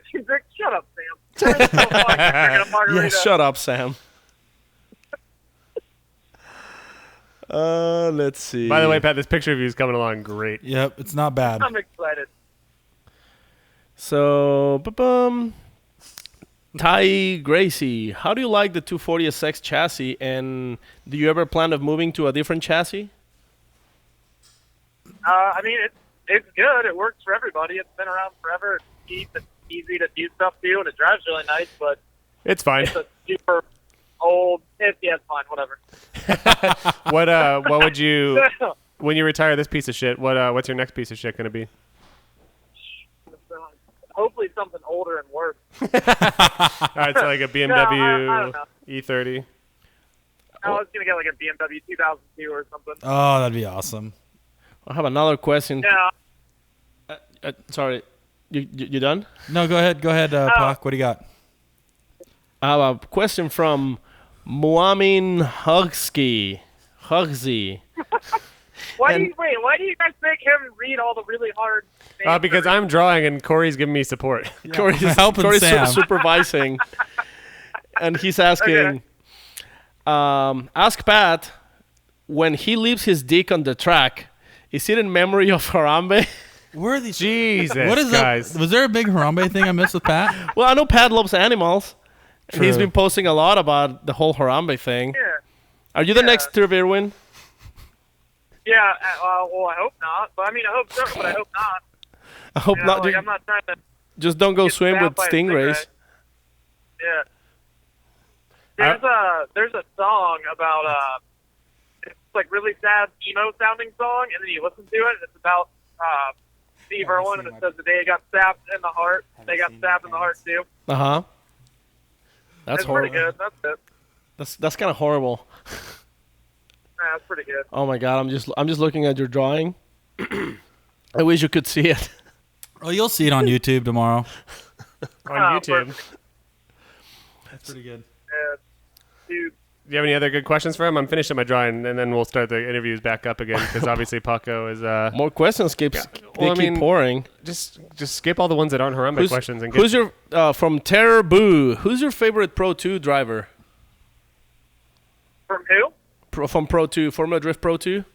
Still fine. Shut up, Sam. Everything's still fine. You're drinking a margarita. Yeah, shut up, Sam. Let's see. By the way, Pat, this picture of you is coming along great. Yep, it's not bad. I'm excited. So, Ty Gracie, how do you like the 240SX chassis, and do you ever plan of moving to a different chassis? I mean, it's good. It works for everybody. It's been around forever. It's cheap. It's easy to do stuff to, and it drives really nice. But It's fine. it's a super old. It's fine. Whatever. What would you when you retire this piece of shit? What's your next piece of shit gonna be? Hopefully something older and worse. All right, so like a BMW I don't know. E30. I was gonna get like a BMW 2002 or something. Oh, that'd be awesome. I have another question. Yeah. Sorry, you done? No, go ahead, Pac. What do you got? I have a question from Muamin Hugsy. Why do you guys make him read all the really hard names? Because I'm drawing and Corey's giving me support. Corey's helping Sam. supervising, and he's asking, ask Pat, when he leaves his dick on the track, is it in memory of Harambe? Where are these? Jesus, What is guys. that? Was there a big Harambe thing I missed with Pat? Well, I know Pat loves animals, and he's True. been posting a lot about the whole Harambe thing. Yeah. Are you the next Irwin? Yeah. Well, I hope not. But I mean, I hope so, but I hope not. I hope You know, not. like, I'm not trying to Just don't go get swim stabbed with by a stingrays. Yeah. There's a song about it's like really sad emo sounding song, and then you listen to it, and it's about Steve Irwin, and it says the day he got stabbed in the heart. They got stabbed in the heart too. Uh huh. That's It's pretty horrible. good. That's it. That's kind of horrible. Yeah, it's pretty good. Oh my god, I'm just looking at your drawing. I wish you could see it. Oh, you'll see it on YouTube tomorrow. On YouTube. Perfect. That's pretty good. Yeah, dude. Do you have any other good questions for him? I'm finishing my drawing, and then we'll start the interviews back up again because obviously Paco is More questions keep Well, I keep mean, pouring. just skip all the ones that aren't Harambe questions and get Who's your from Terror Boo? Who's your favorite Pro 2 driver? From who? From Pro 2, Formula Drift Pro 2.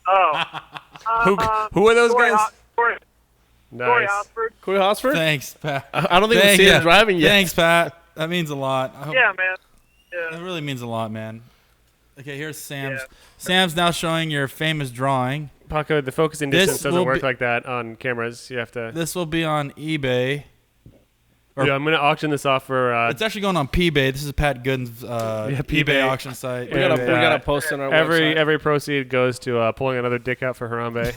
Oh. who are those Corey guys? Corey Nice. Hosford. Corey Hosford? Thanks, Pat. I don't think we've seen him driving yet. Thanks, Pat. That means a lot. I hope- Yeah, man. That Yeah. really means a lot, man. Okay, here's Sam's. Yeah. Sam's now showing your famous drawing. Paco, the focusing This distance doesn't will work be- like that on cameras. You have to. This will be on eBay. Yeah, I'm gonna auction this off for. It's actually going on P-Bay. This is Pat Goodin's P-Bay. eBay auction site. We gotta Yeah. post on our every website. every proceed goes to pulling another dick out for Harambe.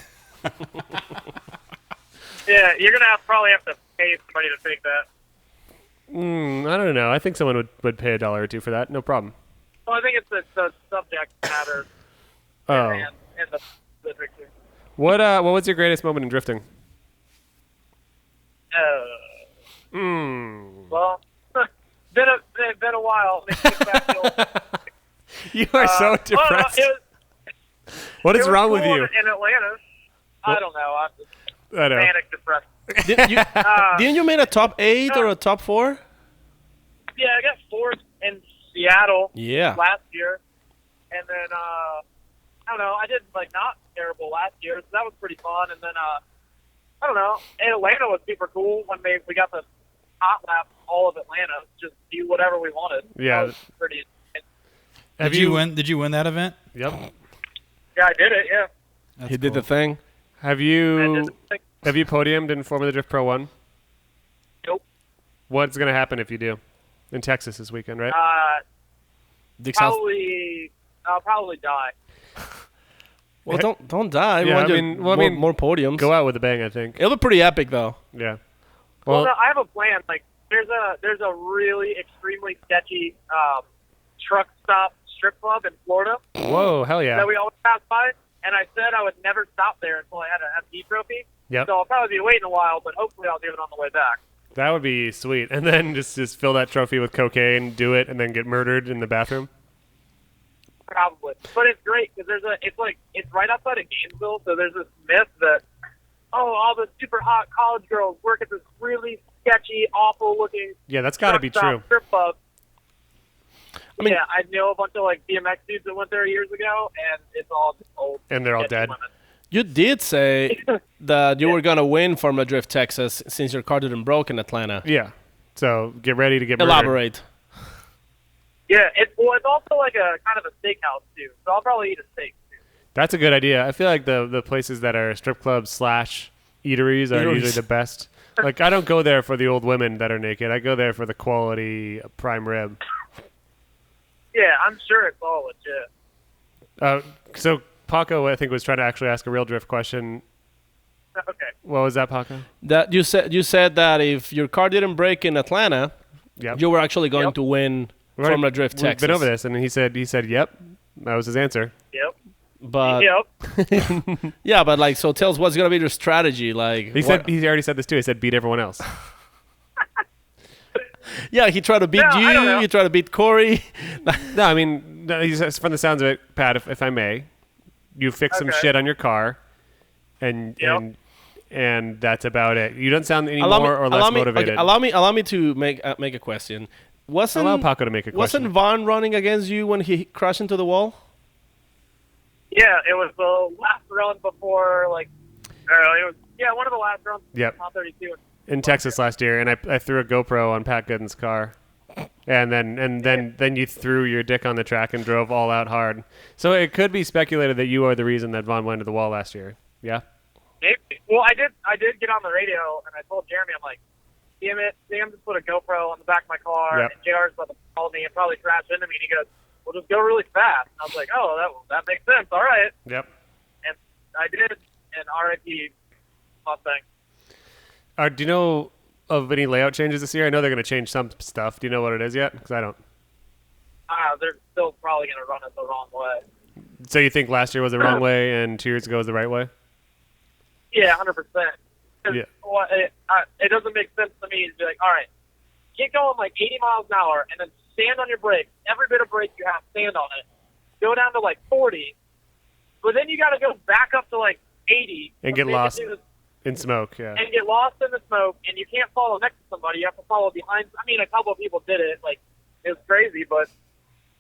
Yeah, you're gonna probably have to pay somebody to take that. I don't know. I think someone would pay $1 or $2 for that. No problem. Well, I think it's the subject matter Oh, and the picture. what was your greatest moment in drifting? Well, been a while. Makes me back to old- You are so well, depressed. it What was is wrong with cool you? in Atlanta? I don't know. I'm just I know. manic depressed. Didn't you make a top 8 or a top 4? Yeah, I got fourth in Seattle Yeah. last year, and then I don't know. I did like not terrible last year, so that was pretty fun. And then I don't know. Atlanta was super cool when we got the hot lap all of Atlanta, just do whatever we wanted. Yeah. That was pretty. Did you win? Did you win that event? Yep. Yeah, I did it. Yeah. That's He did cool. the thing. Have I you did the have you podiumed in Formula Drift Pro 1? Nope. What's gonna happen if you do? In Texas this weekend, right? Dick's house. I'll probably die. Well, don't die. Yeah, We want I mean, more podiums. Go out with a bang, I think. It'll be pretty epic though. Yeah. Well, Well, no, I have a plan. Like, there's a really extremely sketchy truck stop strip club in Florida whoa, hell yeah. that we always pass by, and I said I would never stop there until I had an FD trophy. Yep. So I'll probably be waiting a while, but hopefully I'll do it on the way back. That would be sweet. And then just fill that trophy with cocaine, do it, and then get murdered in the bathroom. Probably. But it's great because it's right outside of Gainesville, so there's this myth that, all the super hot college girls work at this really sketchy, awful looking Yeah, that's got to be truck stop true. strip club. mean- yeah, I know a bunch of like BMX dudes that went there years ago, and it's all just old. And they're all sketchy dead. women. You did say that you were gonna win Formula Drift Texas since your car didn't broke in Atlanta. Yeah. So get ready to get murdered. Elaborate. Yeah, it's also like a kind of a steakhouse too, so I'll probably eat a steak too. That's a good idea. I feel like the places that are strip clubs / eateries are usually the best. Like, I don't go there for the old women that are naked. I go there for the quality prime rib. Yeah, I'm sure it's all legit. So Paco, I think, was trying to actually ask a real drift question. Okay. What was that, Paco? That you said that if your car didn't break in Atlanta, Yep. you were actually going Yep. to win Right. Formula Drift We've Texas. been over this, and he said, yep. That was his answer. Yep. But Yep. yeah, but like, so tell us what's gonna be your strategy. Like, He already said this too. He said beat everyone else. yeah, he tried to beat No, I don't you. know. He tried to beat Corey. No, I mean, he says, from the sounds of it, Pat, if I may, you fix some Okay. shit on your car, and Yep. and that's about it. You don't sound any allow me, more or less allow me, motivated. okay, allow me to make a question. Allow Paco to make a question. Wasn't Vaughn running against you when he crashed into the wall? Yeah, it was the last run before like, it was one of the last runs. Yep. Top 32. In Texas last year, and I threw a GoPro on Pat Goodin's car, and then you threw your dick on the track and drove all out hard. So it could be speculated that you are the reason that Vaughn went to the wall last year. Yeah. Maybe. Well, I did get on the radio and I told Jeremy, I'm like, damn it, Sam just put a GoPro on the back of my car, Yep. and JR's about to follow me and probably crash into me. And he goes, "Well, just go really fast." And I was like, "Oh, that makes sense. All right." Yep. And I did, and RIP Mustang. Do you know of any layout changes this year? I know they're going to change some stuff. Do you know what it is yet? Because I don't. They're still probably going to run it the wrong way. So you think last year was the wrong way and 2 years ago was the right way? Yeah, 100%. Yeah. Well, it doesn't make sense to me to be like, all right, get going like 80 miles an hour and then stand on your brakes. Every bit of brake you have, stand on it. Go down to like 40, but then you got to go back up to like 80 And get lost in smoke. Yeah. and get lost in the smoke, and you can't follow next to somebody. You have to follow behind. I mean, a couple of people did it. Like, it was crazy, but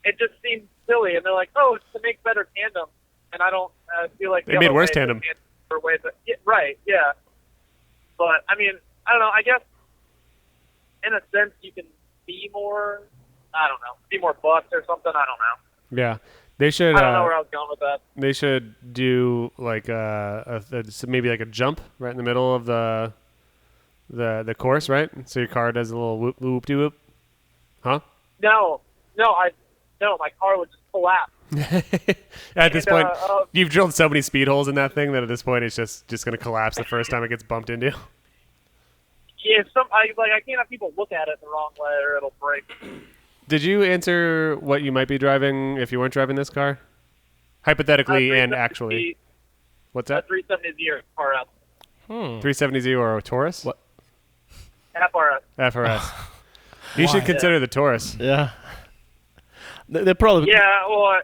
it just seemed silly. And they're like, oh, it's to make better tandem. And I don't feel like They made worse tandem. Right, yeah. But, I mean, I don't know. I guess, in a sense, you can be more, I don't know, be more bucked or something. I don't know. Yeah. They should. I don't know where I was going with that. They should do like maybe like a jump right in the middle of the course, right? So your car does a little whoop de whoop. Huh? No, my car would just collapse. At this point, And, you've drilled so many speed holes in that thing that at this point it's just going to collapse the first time it gets bumped into. Yeah, I can't have people look at it the wrong way or it'll break. Did you answer what you might be driving if you weren't driving this car? Hypothetically and actually. What's that? 370 car out. 370Z or a Taurus? What? FRS. FRS. You should consider the Taurus. Yeah. They probably Yeah, well,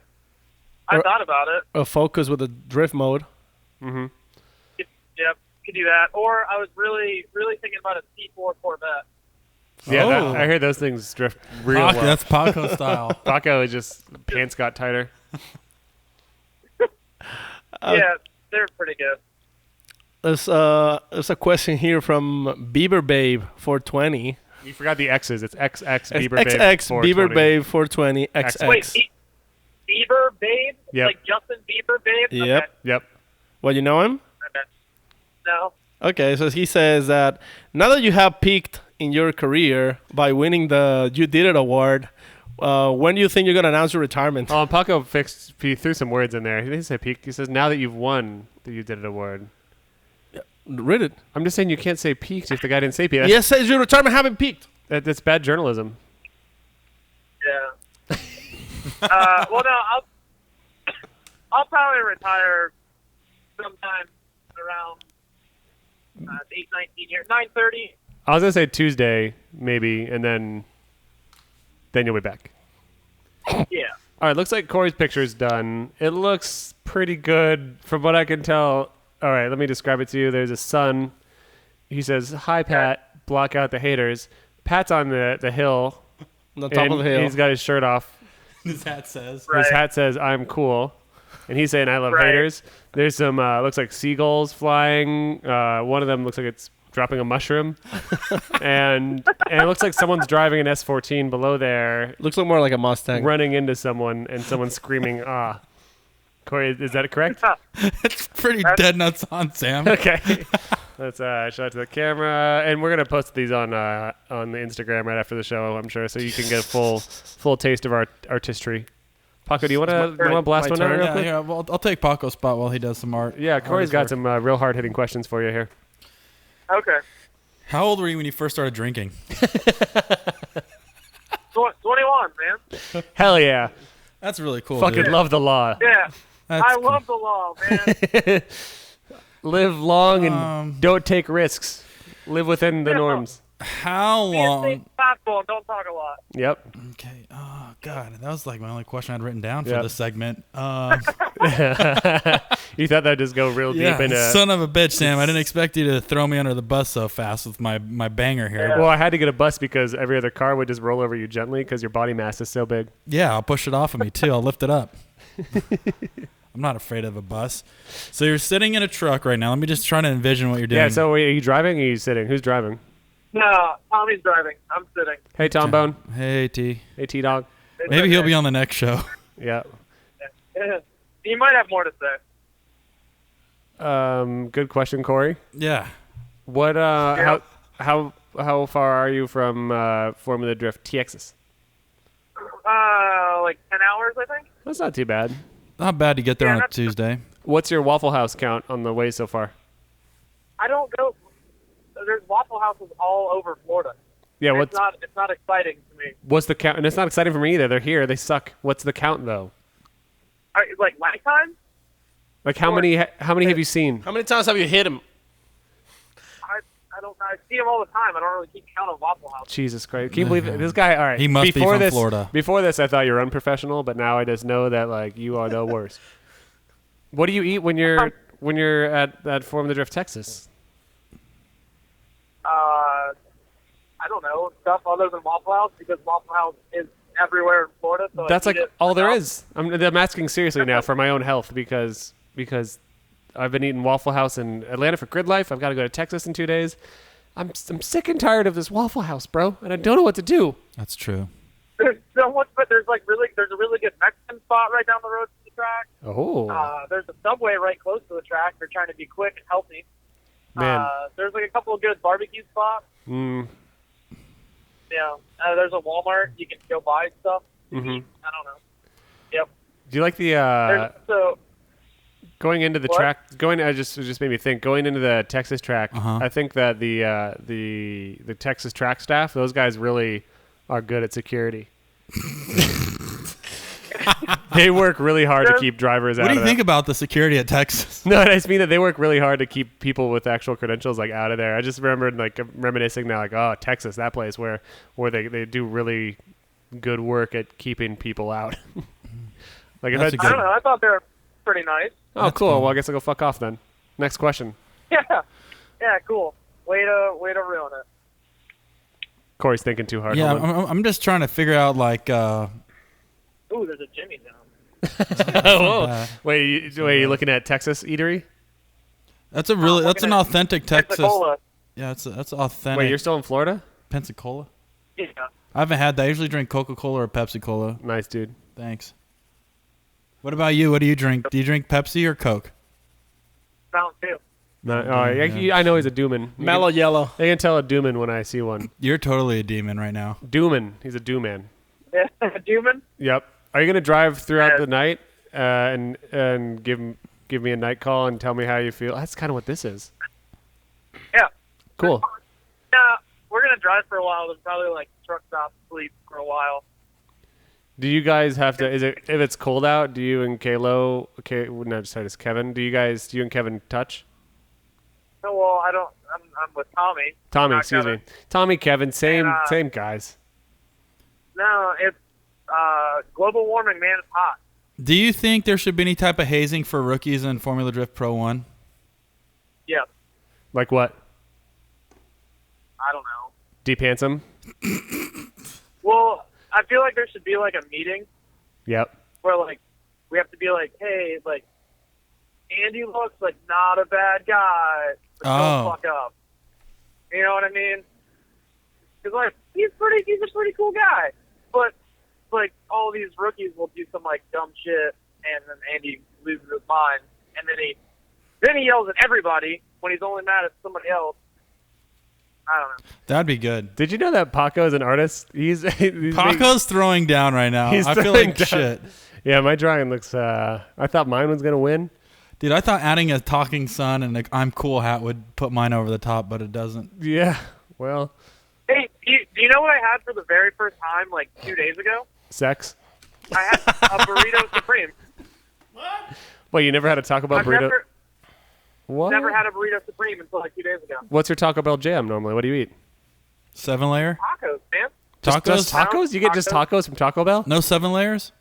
I thought about it. focus with the drift mode. Mm-hmm. Yep, could do that. Or I was really, really thinking about a C4 Corvette. Yeah, Oh. I hear those things drift real Paco, well. that's Paco style. Paco is just pants got tighter. Yeah, they're pretty good. There's a question here from Bieber Babe 420. You forgot the X's. It's XX It's Bieber Babe. XX 420. Bieber Babe 420 XX. Wait, Bieber Babe? Yep. Like Justin Bieber Babe? Yep. Okay. Yep. Well, you know him? Okay. No. Okay, so he says that now that you have peaked in your career by winning the You Did It award, when do you think you're going to announce your retirement? Oh, and Paco he threw some words in there. He didn't say peak. He says, now that you've won the You Did It award. Read it. I'm just saying you can't say peaked if the guy didn't say peaked. Yes, says your retirement haven't peaked. That's bad journalism. Yeah. Well, no, I'll probably retire sometime around 8:19 here, 9:30. I was going to say Tuesday, maybe, and then you'll be back. Yeah. All right, looks like Corey's picture is done. It looks pretty good from what I can tell. All right, let me describe it to you. There's a sun. He says, "Hi, Pat. Block out the haters." Pat's on the hill. On the top and of the hill. He's got his shirt off. His hat says. Right. His hat says "I'm cool," and he's saying "I love Right. haters." There's some looks like seagulls flying. One of them looks like it's dropping a mushroom, and it looks like someone's driving an S14 below there, Looks like more like a Mustang. running into someone, and someone's screaming "Ah!" Corey, is that correct? It's pretty dead nuts on, Sam. Okay. Let's show it to the camera, and we're gonna post these on the Instagram right after the show, I'm sure, so you can get a full taste of our artistry. Paco, do you want to blast my one out turn? real Yeah, quick? yeah. Well, I'll take Paco's spot while he does some art. Yeah, Corey's got artist work. some real hard-hitting questions for you here. Okay. How old were you when you first started drinking? 21, man. Hell yeah. That's really cool. Fucking dude. love the law. Yeah. That's I cool. love the law, man. Live long and don't take risks. Live within the Yeah. norms. How Be a long? safe fastball and don't talk a lot. Yep. Okay. Oh God, that was like my only question I'd written down for Yep. this segment. You thought that'd just go real deep into... son of a bitch, Sam. I didn't expect you to throw me under the bus so fast with my banger here. Yeah. Well, I had to get a bus because every other car would just roll over you gently because your body mass is so big. Yeah, I'll push it off of me too. I'll lift it up. I'm not afraid of a bus. So you're sitting in a truck right now. Let me just try to envision what you're doing. Yeah, so are you driving or are you sitting? Who's driving? No, Tommy's driving. I'm sitting. Hey, Tom Bone. Hey T. Hey, T-Dog. It's Maybe he'll okay. be on the next show. Yeah. He might have more to say. Good question, Corey. Yeah. What? Yeah. How far are you from Formula Drift Texas? Like 10 hours, I think. That's not too bad. Not bad to get there Yeah, on a that's- Tuesday. What's your Waffle House count on the way so far? I don't go. There's Waffle Houses all over Florida. Yeah. It's What's not exciting to me. what's the count? And it's not exciting for me either. They're here. They suck. What's the count though? Like lifetime? Like how many have you seen? How many times have you hit him? I don't. I see them all the time. I don't really keep count of Waffle House. Jesus Christ! Can you believe it? This guy? All right. He must be before from this, Florida. Before this, I thought you were unprofessional, but now I just know that like you are the worst. What do you eat when you're at Formula Drift Texas? I don't know stuff other than Waffle House because Waffle House is everywhere in Florida. So That's I like eat it all there myself. is. I'm asking seriously now for my own health because I've been eating Waffle House in Atlanta for grid life. I've got to go to Texas in 2 days. I'm sick and tired of this Waffle House, bro, and I don't know what to do. That's true. There's so much, but there's a really good Mexican spot right down the road from the track. Oh There's a Subway right close to the track. They're trying to be quick and healthy. man, There's like a couple of good barbecue spots. Yeah. There's a Walmart. You can go buy stuff. Mhm. I don't know. Yep. Do you like the So going into the What? track? It just made me think. Going into the Texas track, Uh-huh. I think that the Texas track staff, those guys really are good at security. They work really hard to keep drivers out What do of you that. think about the security at Texas? No, I just mean that they work really hard to keep people with actual credentials like out of there. I just remembered like reminiscing now, like Texas, that place where they do really good work at keeping people out. Like if That's I, a I don't know. I thought they were pretty nice. oh That's cool. cool. Well, I guess I'll go fuck off then. Next question, Yeah. Yeah. Cool. Way to ruin it. Corey's thinking too hard. Yeah, Hold on. I'm just trying to figure out like. Ooh, there's a Jimmy down. uh, Wait, you looking at Texas eatery? That's a really that's an looking at authentic Texas. Pensacola. Yeah, that's authentic. Wait, you're still in Florida? Pensacola. Yeah. I haven't had that. I usually drink Coca-Cola or Pepsi Cola. Nice, dude. Thanks. What about you? What do you drink? Do you drink Pepsi or Coke? Mountain Dew. No, Yeah. I know he's a Dooman. Mellow yellow. I can tell a Dooman when I see one. You're totally a demon right now. Dooman. He's a Dooman. Yeah. Dewman. Yep. Are you gonna drive throughout Yeah. the night and give me a night call and tell me how you feel? That's kind of what this is. Yeah. Cool. Yeah. We're gonna drive for a while. Then probably like truck stop, sleep for a while. Do you guys have to? Is it if it's cold out? Do you and Kalo? Okay, no, sorry, it's Kevin. Do you and Kevin touch? No, well, I don't. I'm with Tommy. Tommy, Not excuse Kevin. me. Tommy, Kevin, same And, guys. No, it's global warming, man. It's hot. Do you think there should be any type of hazing for rookies in Formula Drift Pro 1? Yeah. Like what? I don't know. Deep handsome. Well, I feel like there should be like a meeting Yep. where like we have to be like, hey, like Andy looks like not a bad guy, but don't fuck up. You know what I mean? Because like he's a pretty cool guy, but like all these rookies will do some like dumb shit, and then Andy loses his mind, and then he yells at everybody when he's only mad at somebody else. I don't know. That'd be good. Did you know that Paco is an artist? He's Paco's throwing down right now. I feel throwing like down. shit. Yeah, my drawing looks. I thought mine was gonna win. Dude, I thought adding a talking sun and an I'm cool hat would put mine over the top, but it doesn't. Yeah. Well. Hey, do you know what I had for the very first time like 2 days ago? Sex. I had a burrito supreme. Wait, you never had a Taco Bell burrito? What? Never had a burrito supreme until like 2 days ago. What's your Taco Bell jam normally? What do you eat? 7-layer? Tacos, man. Just tacos? You get just tacos from Taco Bell? No 7 layers?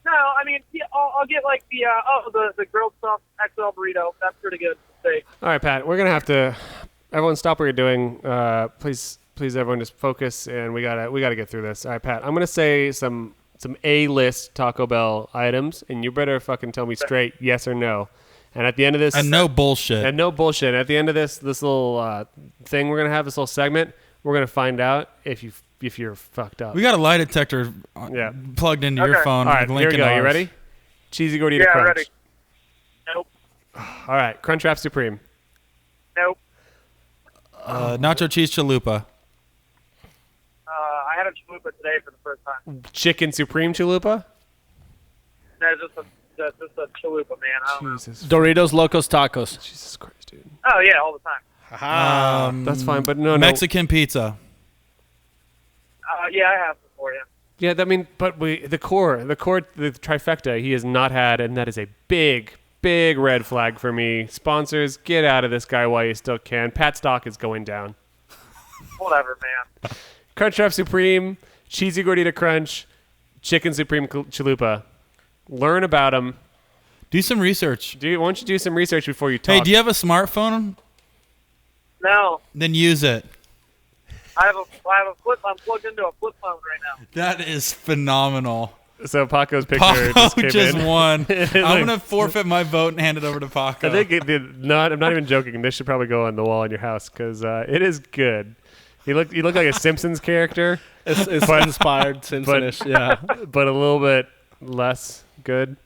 No, I mean, yeah, I'll get like the grilled stuff XL burrito. That's pretty good steak. All right, Pat. We're gonna have to. Everyone, stop what you're doing. Please, everyone, just focus, and we gotta get through this. All right, Pat. I'm gonna say some A-list Taco Bell items, and you better fucking tell me straight yes or no. And at the end of this, And no bullshit. And no bullshit. At the end of this little thing we're gonna have, this little segment, we're gonna find out if you're fucked up. We got a lie detector plugged into your phone. All right, with here we Lincoln go. You ours. ready? Cheesy gordita Yeah, crunch. ready. Nope. All right, Crunchwrap Supreme. Nope. Nacho cheese chalupa. I had a chalupa today for the first time. Chicken Supreme Chalupa. That's just a chalupa, man. I don't know. Jesus. Doritos Locos Tacos. Jesus Christ, dude. Oh yeah, all the time. That's fine, but no. Mexican pizza. Yeah, I have before, yeah. Yeah, I mean, but the trifecta he has not had, and that is a big red flag for me. Sponsors, get out of this guy while you still can. Pat stock is going down. Whatever, man. Crunchwrap Supreme, Cheesy Gordita Crunch, Chicken Supreme Chalupa. Learn about them. Do some research. Why don't you do some research before you talk? Hey, do you have a smartphone? No, Then use it. I have a flip. I'm plugged into a flip phone right now. That is phenomenal. So Paco's picture just Paco came just in. won. It I'm going to forfeit my vote and hand it over to Paco. I think it did not. I'm not even joking. This should probably go on the wall in your house because it is good. You look like a Simpsons character, It's inspired Simpsonish, yeah. but a little bit less good.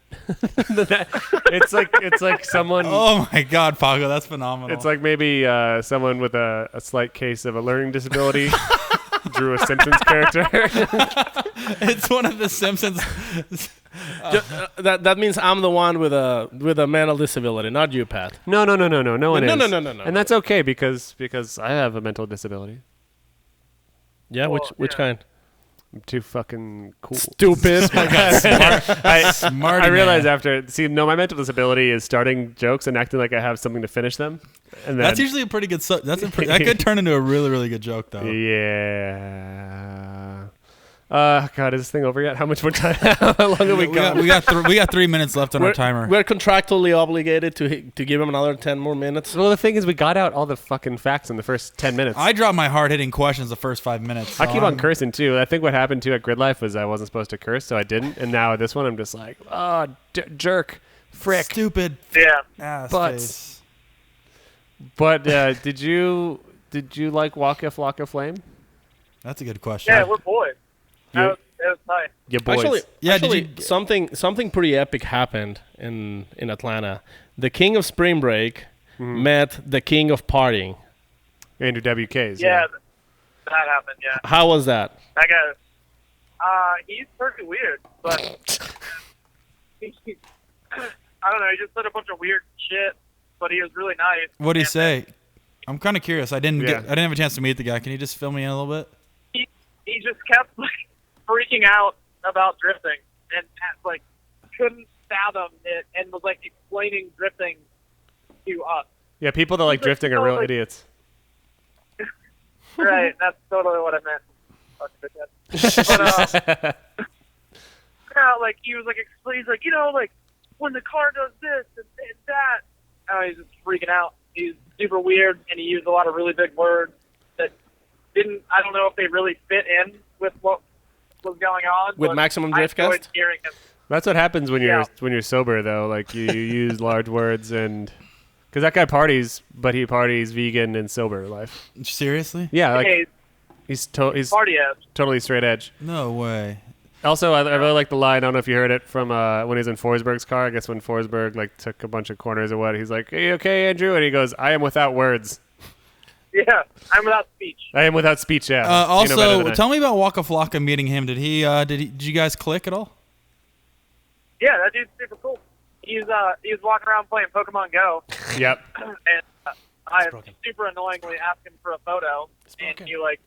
It's like someone. Oh my God, Paco, that's phenomenal. It's like maybe someone with a slight case of a learning disability drew a Simpsons character. It's one of the Simpsons. That means I'm the one with a mental disability, not you, Pat. No one is. No. And that's okay because I have a mental disability. Yeah, which kind? I'm too fucking cool. Stupid. Smart I realized my mental disability is starting jokes and acting like I have something to finish them. And then, That's usually a pretty good. That could turn into a really, really good joke, though. Yeah. God, is this thing over yet? How much more time? How long have we got? We got 3 minutes left on our timer. We're contractually obligated to give him another 10 more minutes. Well, the thing is, we got out all the fucking facts in the first 10 minutes. I dropped my hard-hitting questions the first 5 minutes. I keep on cursing too. I think what happened too at Grid Life was I wasn't supposed to curse, so I didn't. And now at this one, I'm just like, jerk, frick, Stupid Yeah. ass Butts. face. But did you like Waka Flocka Flame? That's a good question. Yeah, we're boys. That was nice. Yeah, boys. Did you- something pretty epic happened in Atlanta. The king of spring break met the king of partying. Andrew WK's. Yeah, that happened. Yeah, How was that? that guy. He's pretty weird, but I don't know. He just said a bunch of weird shit, but he was really nice. What did he And say? I'm kind of curious. I didn't Yeah. have a chance to meet the guy. Can you just fill me in a little bit? He just kept like freaking out about drifting and like couldn't fathom it and was like explaining drifting to us. Yeah, people that like drifting are real like- idiots. Right, that's totally what I meant. Fuck but yeah, like he was like he's like, like when the car does this and that. He's just freaking out. He's super weird and he used a lot of really big words that I don't know if they really fit in with what was going on. With but Maximum I enjoyed Driftcast? hearing him. That's what happens when Yeah. you're sober, though. Like you use large words, and because that guy parties, but he parties vegan and sober life. Seriously? Yeah, like Hey, he's party edge. totally straight edge. No way. Also, I really like the line. I don't know if you heard it from when he was in Forsberg's car. I guess when Forsberg like took a bunch of corners or what, he's like, "Hey, okay, Andrew," and he goes, "I am without words. Yeah, I'm without speech. I am without speech." Yeah. You know better Also, than I. tell me about Waka Flocka meeting him. Did you guys click at all? Yeah, that dude's super cool. He was walking around playing Pokemon Go, Yep. and I broken. super annoyingly asked him for a photo, and broken. he like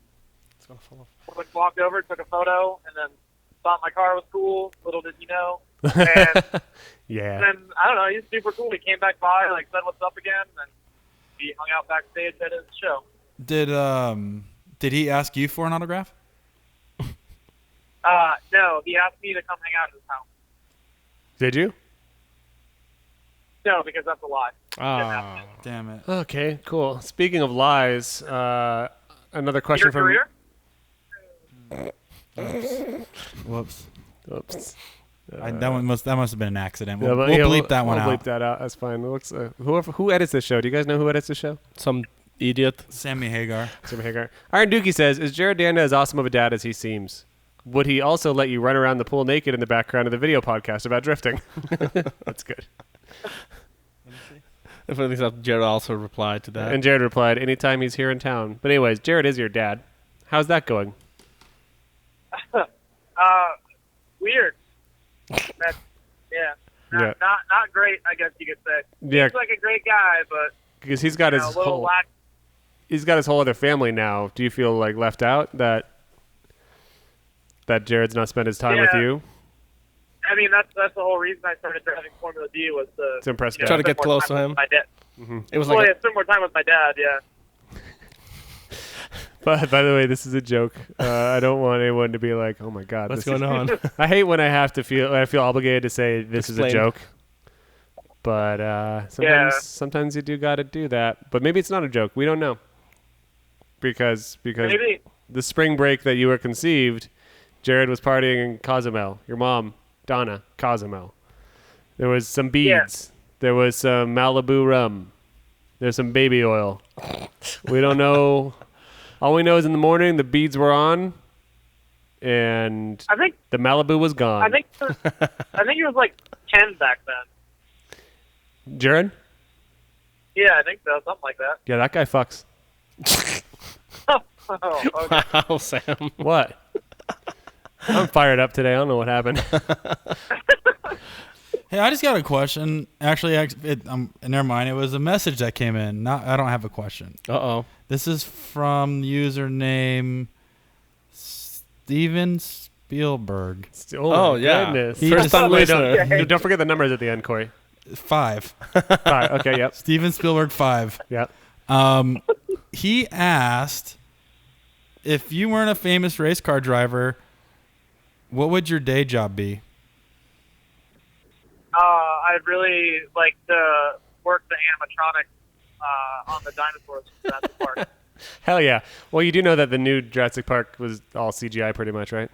It's gonna fall off. walked over, took a photo, and then thought my car was cool. Little did he know. And Yeah. then I don't know, he's super cool. He came back by, like said what's up again, and he hung out backstage at his show. Did he ask you for an autograph? No, he asked me to come hang out at his house. Did you? No, because that's a lie. Ah. Damn it. Okay. Cool. Speaking of lies, another question Your from. career? Whoops. Oops. That must have been an accident. Yeah, We'll, but- we'll yeah, bleep that one we'll out. bleep that out. That's fine. It looks. Who edits this show? Do you guys know who edits the show? Some idiot. Sammy Hagar. Jimmy Hagar. Iron Dookie says, "Is Jared Danda as awesome of a dad as he seems? Would he also let you run around the pool naked in the background of the video podcast about drifting?" That's good. I think that Jared also replied to that. And Jared replied, "Anytime he's here in town." But anyways, Jared is your dad. How's that going? Weird. That's, yeah. Yeah. Not great, I guess you could say. Yeah, He's like a great guy, but because he's got you know, his a little whole lax. he's got his whole other family now. Do you feel like left out that Jared's not spent his time with Yeah. you? I mean, that's the whole reason I started driving Formula D was To impress you know, Dad. Try to spend get more close time to with him. My dad. It was Well, like yeah, spend more time with my dad. Yeah. But by the way, this is a joke. I don't want anyone to be like, "Oh my God, what's this is going on? I hate when I feel obligated to say this is a Explain. joke. But sometimes you do got to do that. But maybe it's not a joke. We don't know. Because Maybe. the spring break that you were conceived, Jared was partying in Cozumel. Your mom, Donna, Cozumel. There was some beads. There was some Malibu rum. There's some baby oil. We don't know. All we know is in the morning the beads were on, and I think the Malibu was gone. I think he was like 10 back then. Jared? Yeah, I think so. Something like that. Yeah, that guy fucks. Oh, okay. Wow, Sam. What? I'm fired up today. I don't know what happened. Hey, I just got a question. Actually, never mind. It was a message that came in. I don't have a question. Uh-oh. This is from username Steven Spielberg. Oh, yeah. Goodness. He First just- time Wait, listener. don't forget the numbers at the end, Corey. 5. Five. Okay, yep. Steven Spielberg 5. Yep. He asked, if you weren't a famous race car driver, what would your day job be? I'd really like to work the animatronics on the dinosaurs in Jurassic Park. Hell yeah. Well, you do know that the new Jurassic Park was all CGI pretty much, right?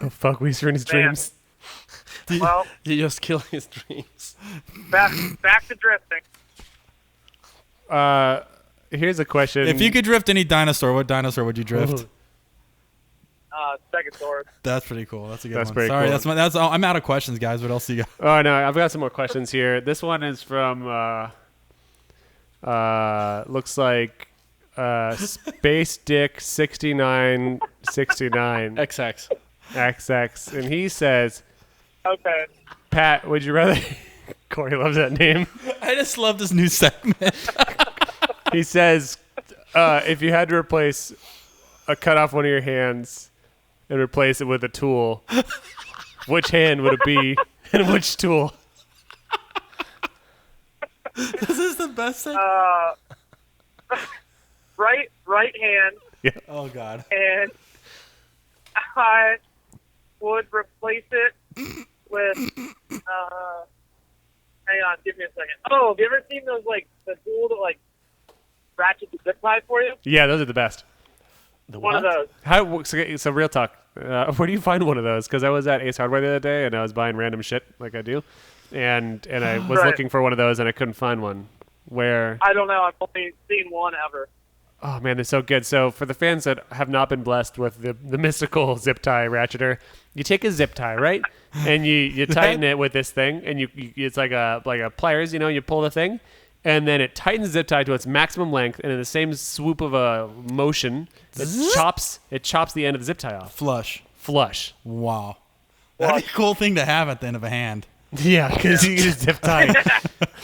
Oh, fuck. We ruined his Man. dreams. Well, You just kill his dreams. back to drifting. Here's a question. If you could drift any dinosaur, what dinosaur would you drift? Stegosaurus. That's pretty cool. That's a good That's one. pretty Sorry, cool. that's all. I'm out of questions, guys. What else do you got? Oh, no. I've got some more questions here. This one is from, looks like Space Dick 6969 XX. XX. And he says, Okay. Pat, would you rather... Corey loves that name. I just love this new segment. He says, if you had to cut off one of your hands and replace it with a tool, which hand would it be and which tool? This is the best thing. Right hand, Oh God. and I would replace it with. Hang on, give me a second. Oh, have you ever seen those like the tool that like ratchets the zip tie for you? Yeah, those are the best. The One of what? those. So real talk. Where do you find one of those? Because I was at Ace Hardware the other day and I was buying random shit like I do, and I was Right. looking for one of those and I couldn't find one. Where? I don't know. I've only seen one ever. Oh man, they're so good. So for the fans that have not been blessed with the mystical zip tie ratcheter, you take a zip tie, right, and you tighten it with this thing, and you it's like a pliers, you pull the thing, and then it tightens the zip tie to its maximum length, and in the same swoop of a motion, it chops the end of the zip tie off. Flush. Wow. That'd be a cool thing to have at the end of a hand. Yeah, because you can just zip tie.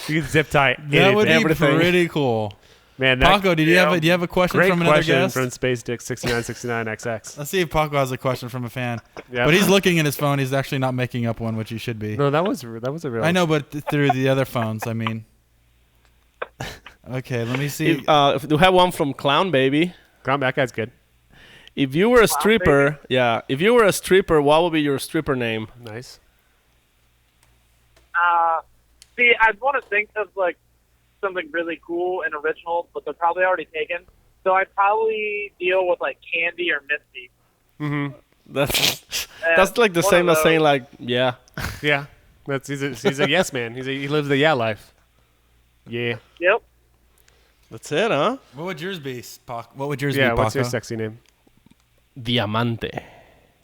You can zip tie. That would be everything. pretty cool. Man, Paco, do you have a question great from another question guest? from Space Dick 6969XX. Let's see if Paco has a question from a fan. Yeah. But he's looking at his phone. He's actually not making up one, which he should be. No, that was a real. I know, but through the other phones, I mean. Okay, let me see. If you have one from Clown Baby. That guy's good. If you were a stripper, what would be your stripper name? Nice. See, I'd want to think of like something really cool and original, but they're probably already taken. So I'd probably deal with like Candy or Misty. Mm-hmm. That's like the one same of as saying those. like yeah. Yeah. He's a yes man. He lives the yeah life. Yeah. Yep. That's it, huh? What would yours be, Paco? What would yours be, Yeah. Paco? What's your sexy name? Diamante.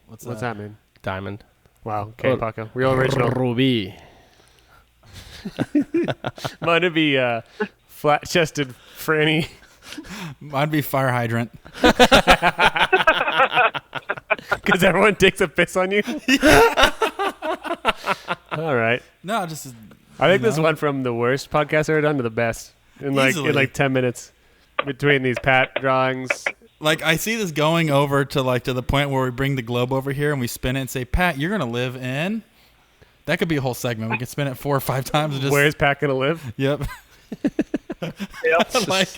What's that mean? Diamond. Wow. Okay, Or- Paco. Real original. Ruby. Mine would be flat-chested Franny. I'd be fire hydrant. Because everyone takes a piss on you. All right. No, just. I think this went from the worst podcast I've ever done to the best in Easily. like 10 minutes between these Pat drawings. Like, I see this going over to the point where we bring the globe over here and we spin it and say, Pat, you're gonna live in. That could be a whole segment. We could spin it 4 or 5 times and just. Where's Pat gonna live? Yep. Yep. Like,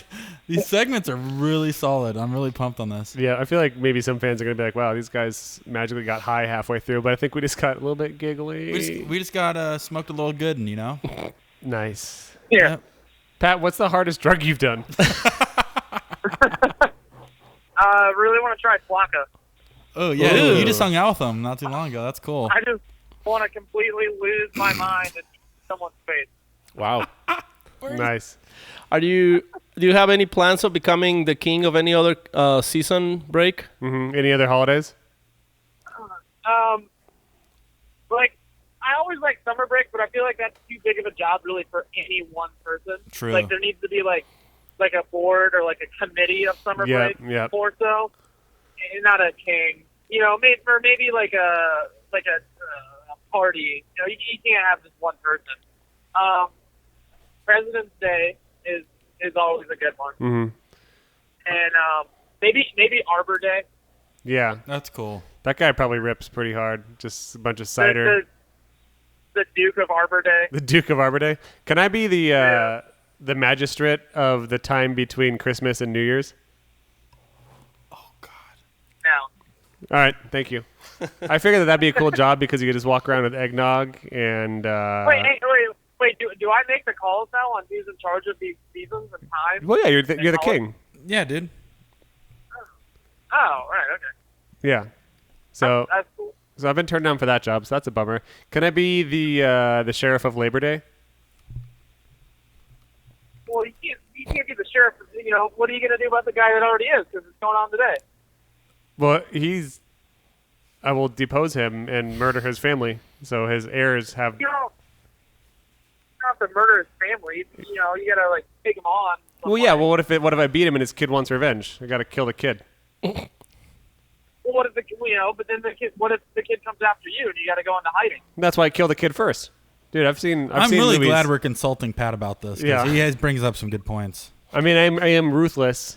these segments are really solid. I'm really pumped on this. Yeah, I feel like maybe some fans are gonna be like, "Wow, these guys magically got high halfway through," but I think we just got a little bit giggly. We just got smoked a little good, Nice. Here. Yep. Pat, what's the hardest drug you've done? Really want to try Flocka. Oh yeah, Ooh. you just hung out with them not too long ago. That's cool. I just want to completely lose my mind in someone's face. Wow. Nice. Do you have any plans of becoming the king of any other season break? Any other holidays? Like I always like summer break, but I feel like that's too big of a job really for any one person. True. Like there needs to be like a board or like a committee of summer break more so, and not a king. Maybe like a party. You can't have just one person. President's Day is always a good one, and maybe Arbor Day. Yeah, That's cool. that guy probably rips pretty hard. Just a bunch of cider. The Duke of Arbor Day. The Duke of Arbor Day. Can I be the magistrate of the time between Christmas and New Year's? Oh God. Now, All right, thank you. I figured that'd be a cool job because you could just walk around with eggnog and. wait. Do I make the calls now on who's in charge of these seasons and times? Well, yeah, you're the king. Yeah, dude. Oh, right, okay. Yeah. So That's cool. so I've been turned down for that job, so that's a bummer. Can I be the sheriff of Labor Day? Well, you can't be the sheriff. What are you going to do about the guy that already is? Because it's going on today. Well, I will depose him and murder his family, so his heirs have. You don't have to murder his family. You got to like take him on. Well, yeah. Well, what if I beat him and his kid wants revenge? I got to kill the kid. Well, what if But then the kid. What if the kid comes after you and you got to go into hiding? That's why I kill the kid first, dude. I'm I'm seen really movies. glad we're consulting Pat about this. 'Cause Yeah. he brings up some good points. I mean, I am ruthless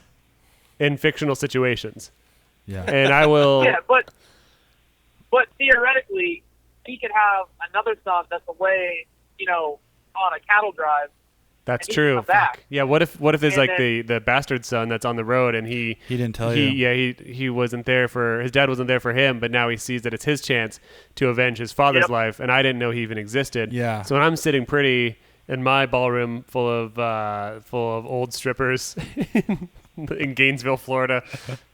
in fictional situations, Yeah. and I will. Yeah, but theoretically, he could have another son that's away, on a cattle drive. That's and he true. come back. Yeah. What if there's And like then- the bastard son that's on the road and he didn't tell you. he wasn't there for his dad wasn't there for him, but now he sees that it's his chance to avenge his father's Yep. life, and I didn't know he even existed. Yeah. So when I'm sitting pretty in my ballroom full of old strippers in Gainesville, Florida,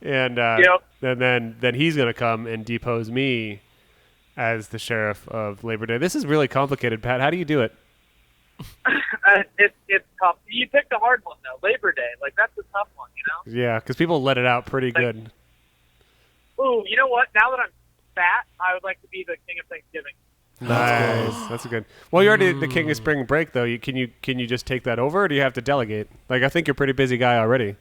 and Yep. and then he's gonna come and depose me as the sheriff of Labor Day. This is really complicated, Pat. How do you do it? It's tough. You picked a hard one though. Labor Day, like that's a tough one, you know. Yeah, because people let it out pretty good. Ooh, you know what? Now that I'm fat, I would like to be the king of Thanksgiving. Nice, that's a good. Well, you're already the king of spring break, though. Can you just take that over, or do you have to delegate? Like, I think you're a pretty busy guy already.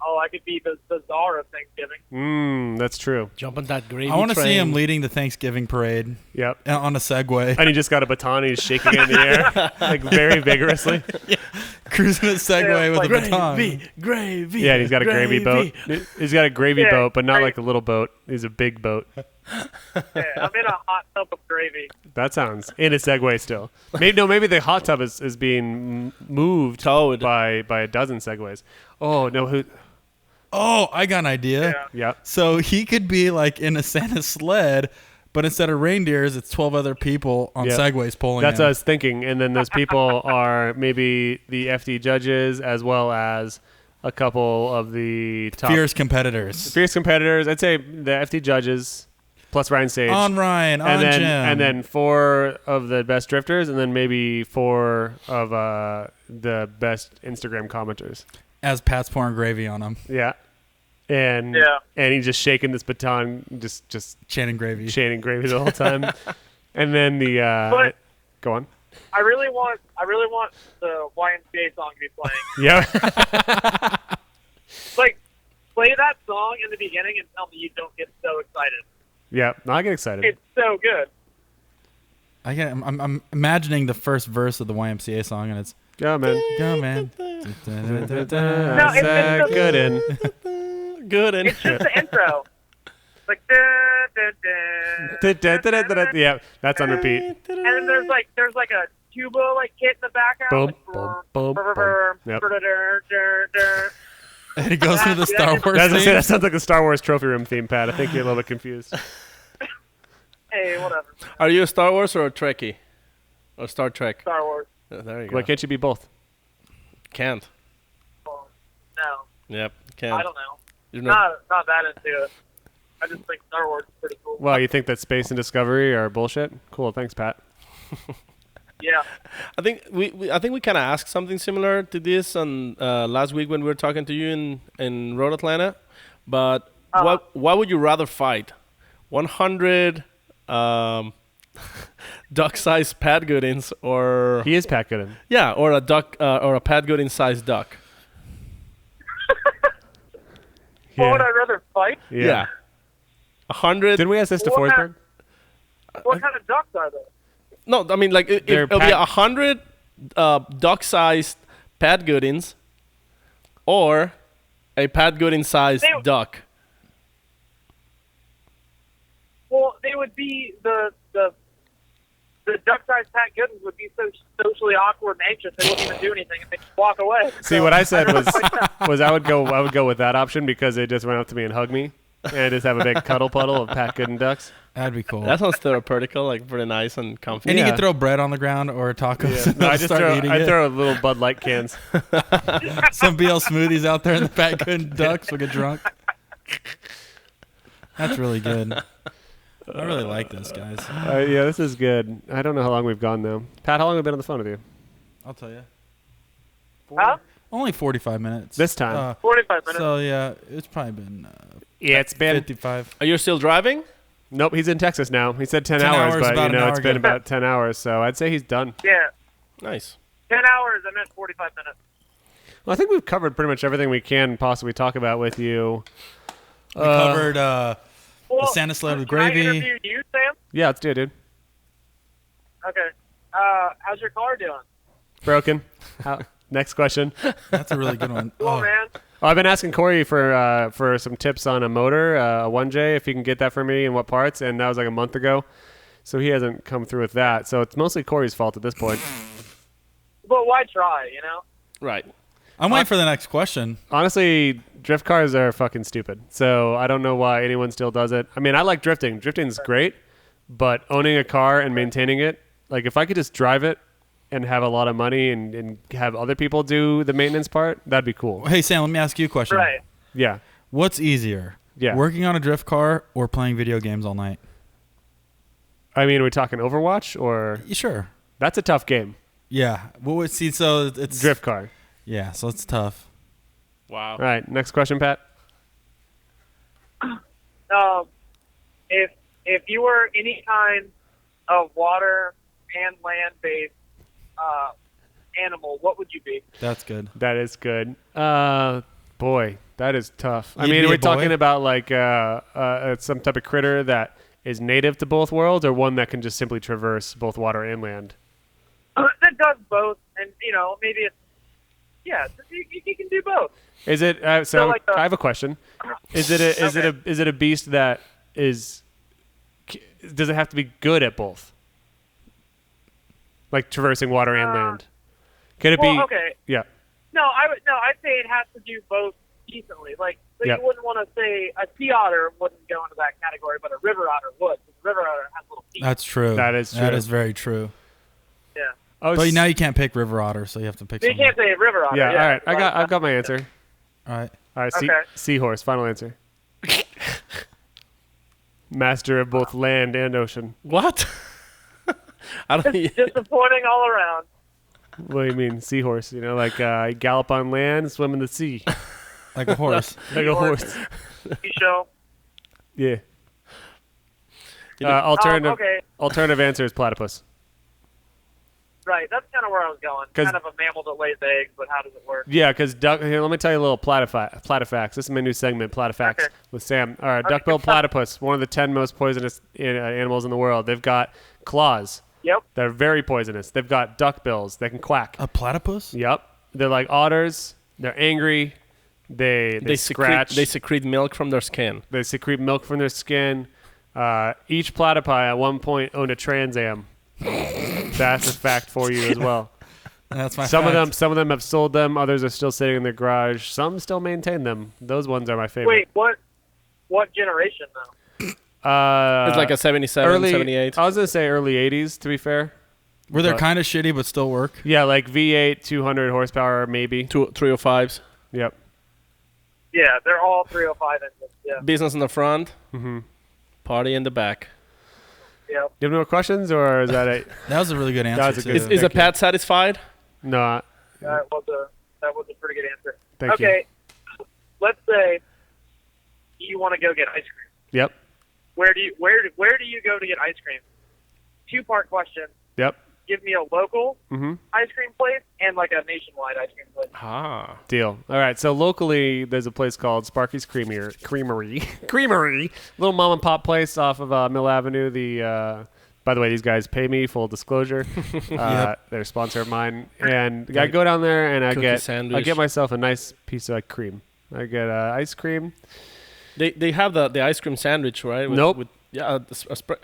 Oh, I could be the czar of Thanksgiving. That's true. Jump on that gravy I want to see train. him leading the Thanksgiving parade Yep. on a Segway, And he just got a baton. And he's shaking it in the air, like very vigorously. cruising a Segway with a Gravy, baton. gravy. Yeah, and he's got a gravy boat. He's got a gravy Yeah, boat, but not right. like a little boat. He's a big boat. Yeah, I'm in a hot tub of gravy. That sounds in a Segway still. Maybe the hot tub is being moved Towed. by a dozen Segways. Oh no, who? Oh, I got an idea. Yeah. Yep. So he could be like in a Santa sled, but instead of reindeers, it's 12 other people on Yeah. Segways pulling That's him. what I was thinking. And then those people are maybe the FD judges as well as a couple of the top Fierce competitors. fierce competitors. I'd say the FD judges plus Ryan Sage. On Ryan, on and then Jim. and then 4 of the best drifters, and then maybe 4 of the best Instagram commenters. as Pat's pouring gravy on him, Yeah. And he's just shaking this baton, just chanting gravy. chaining gravy the whole time. And then But- go on. I really want the YMCA song to be playing. Yeah. Like, play that song in the beginning and tell me you don't get so excited. Yeah. No, I get excited. It's so good. I'm imagining the first verse of the YMCA song, and it's Go, man. "Go man." it's Goodin. Good. And It's just the intro. Like, Yeah, that's on repeat. and then there's like a tuba like hit in the background. Boom, boom, boom, boom. Yep. And it goes through the Star Wars As I say, theme. that sounds like the Star Wars trophy room theme, Pat. I think you're a little bit confused. Hey, whatever. Are you a Star Wars or a Trekkie? Or Star Trek? Star Wars. There you go. Why can't you be both? Can't. Oh, no, Yep. Can't. I don't know. You're not. Not that into it. I just think Star Wars is pretty cool. Well, you think that space and Discovery are bullshit? Cool, thanks, Pat. Yeah. I think we kind of asked something similar to this on last week when we were talking to you in Road Atlanta. But what would you rather fight? 100 duck-sized Pat Goodins or He is Pat Goodin. or a duck or a Pat Goodin-sized duck? What would I rather fight? Yeah. 100. Did we ask this to What? Forsberg? What kind of ducks are they? No, I mean like They're it'll be Pat- 100 duck-sized Pat Goodins or a Pat Goodin-sized They- duck. Well, they would be the duck-sized Pat Goodins would be so socially awkward and anxious they wouldn't even do anything and they'd just walk away. See, what I said was I would go with that option because they just went up to me and hugged me, and I just have a big cuddle puddle of Pat Goodin ducks. That'd be cool. That sounds therapeutical, like pretty nice and comfy. And you Yeah. can throw bread on the ground or tacos. Yeah. No, I just start eating it. throw little Bud Light cans. Some BL smoothies out there in the Pat Goodin ducks will get drunk. That's really good. I really like this, guys. Yeah, this is good. I don't know how long we've gone though. Pat, how long have we been on the phone with you? I'll tell you. Huh? Only 45 minutes. This time. 45 minutes. So, yeah, it's probably been Yeah, it's been. 55. Are you still driving? Nope, he's in Texas now. He said 10 10 hours, hours, but about you an know hour it's been ago. about 10 hours, so I'd say he's done. Yeah. Nice. 10 hours, I meant 45 minutes. Well, I think we've covered pretty much everything we can possibly talk about with you. We covered Well, Santa sled with can I gravy. interview you, Sam? Yeah, let's do it, dude. Okay. How's your car doing? Broken. Next question. That's a really good one. Cool, Oh, man. I've been asking Corey for some tips on a motor, a 1J, if he can get that for me and what parts, and that was like a month ago. So he hasn't come through with that. So it's mostly Corey's fault at this point. But why try, you know? Right. I'm waiting for the next question. Honestly, drift cars are fucking stupid. So I don't know why anyone still does it. I mean, I like drifting. Drifting's great, but owning a car and maintaining it, like if I could just drive it and have a lot of money and have other people do the maintenance part, that'd be cool. Hey, Sam, let me ask you a question. Right. Yeah. What's easier? Yeah. Working on a drift car or playing video games all night? I mean, are we talking Overwatch or? Sure. That's a tough game. Yeah. Well, see, so it's Drift car. Yeah, so it's tough. Wow. All right. Next question, Pat. If you were any kind of water and land-based animal, what would you be? That's good. That is good. Boy, that is tough. I You'd mean, be are we a boy? talking about like some type of critter that is native to both worlds, or one that can just simply traverse both water and land? That does both, and maybe it's you can do both. Is it? So like I have a question. Is it a beast that is? Does it have to be good at both? Like traversing water and land? Could it be? Okay. Yeah. I'd say it has to do both decently. Like, so Yep. you wouldn't want to say a sea otter wouldn't go into that category, but a river otter would. 'Cause a river otter has little feet. That's true. That is true. That is very true. Yeah. Oh, But now you can't pick river otter, so you have to pick So you something. can't say a river otter. Yeah. All right. right. I've got my answer. All right. All right. Okay. Seahorse. Final answer. Master of both land and ocean. What? I don't. Disappointing all around. What do you mean, seahorse? Like gallop on land, swim in the sea, Like a horse. like a horse. You show. Yeah. You know- Alternative answer is platypus. Right. That's kind of where I was going. 'Cause- Kind of a mammal that lays eggs, but how does it work? Yeah, because duck. Here, let me tell you a little platyfax. This is my new segment, platyfax Okay. with Sam. All right, duck-billed platypus, one of the 10 most poisonous animals in the world. They've got claws. Yep. They're very poisonous. They've got duck bills. They can quack. A platypus? Yep. They're like otters. They're angry. They scratch. They secrete milk from their skin. They secrete milk from their skin. Each platypi at one point owned a Trans Am. That's a fact for you as well. That's my Some fact. of them have sold them. Others are still sitting in their garage. Some still maintain them. Those ones are my favorite. Wait, what generation though? It's like a 77, 78. I was gonna say early '80s. To be fair, Where they're but- kind of shitty but still work. yeah, like V8, 200 horsepower, maybe. 305s. Yep. Yeah, they're all 305 engines. Yeah. Business in the front, Mm-hmm. party in the back. Yep. You have no more questions, or is that it? That was a really good answer. was a too. good- Is a Thank you. Pat satisfied? No. That was a pretty good answer. Thank you. Okay. Let's say you want to go get ice cream. Yep. Where do you go to get ice cream? Two-part question. Yep. Give me a local Mm-hmm. ice cream place and like a nationwide ice cream place. Ah. Deal. All right. So locally, there's a place called Sparky's Creamery. Little mom and pop place off of Mill Avenue. By the way, these guys pay me, full disclosure. They're a sponsor of mine. And I go down there and I Cookie get sandwich. myself a nice piece of cream. I get ice cream. They have the ice cream sandwich, right? Nope. With,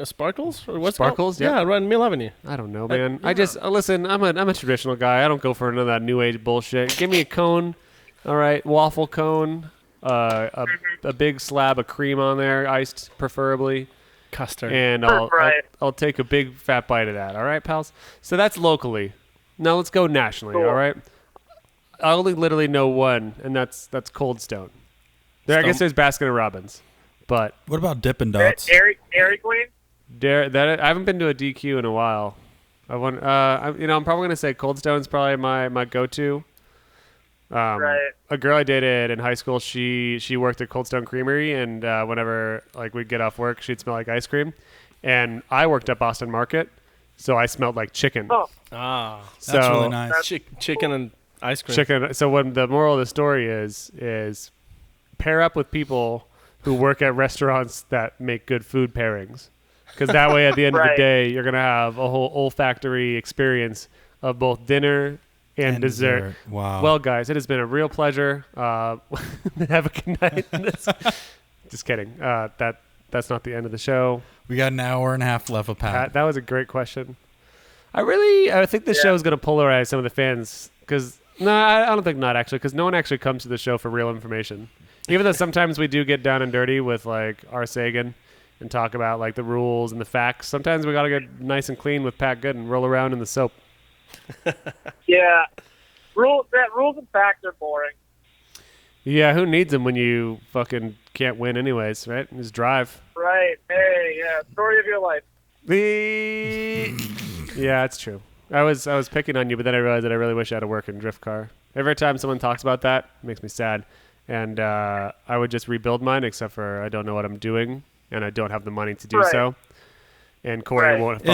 sparkles or what's Sparkles, It called? yeah. Yeah, right in Mill Avenue. I don't know, man. yeah. I just listen. I'm a traditional guy. I don't go for none of that new age bullshit. Give me a cone, all right, waffle cone, a big slab of cream on there, iced preferably, Custard. and Right. I'll take a big fat bite of that. All right, pals. So that's locally. Now let's go nationally. Cool. All right. I only literally know one, and that's Cold Stone. I guess there's Baskin and Robbins, but What about Dippin' Dots? Dairy Queen. I haven't been to a DQ in a while. I'm probably gonna say Cold Stone's probably my go-to. Right. A girl I dated in high school, she worked at Cold Stone Creamery, and whenever like we'd get off work, she'd smell like ice cream. And I worked at Boston Market, so I smelled like chicken. Oh, So That's really nice. Chicken and ice cream. chicken. So when the moral of the story is pair up with people who work at restaurants that make good food pairings, because that way at the end of the Right. day you're gonna have a whole olfactory experience of both dinner and dessert. Wow. Well, guys, it has been a real pleasure. Have a good night. Just kidding. That's not the end of the show. we got an hour and a half left of Pat. Pat, that was a great question. I think this show is going to polarize some of the fans because I don't think not actually, because no one actually comes to the show for real information. Even though sometimes we do get down and dirty with like R. Sagan and talk about like the rules and the facts. Sometimes we got to get nice and clean with Pat Goodin and roll around in the soap. Yeah. Rules and facts are boring. Yeah, who needs them when you fucking can't win anyways, right? Just drive. Right. Hey, yeah. Story of your life. Yeah, it's true. I was picking on you, but then I realized that I really wish I had a working drift car. Every time someone talks about that, it makes me sad. And I would just rebuild mine, except for I don't know what I'm doing, and I don't have the money to do Right. so. And Corey Right. won't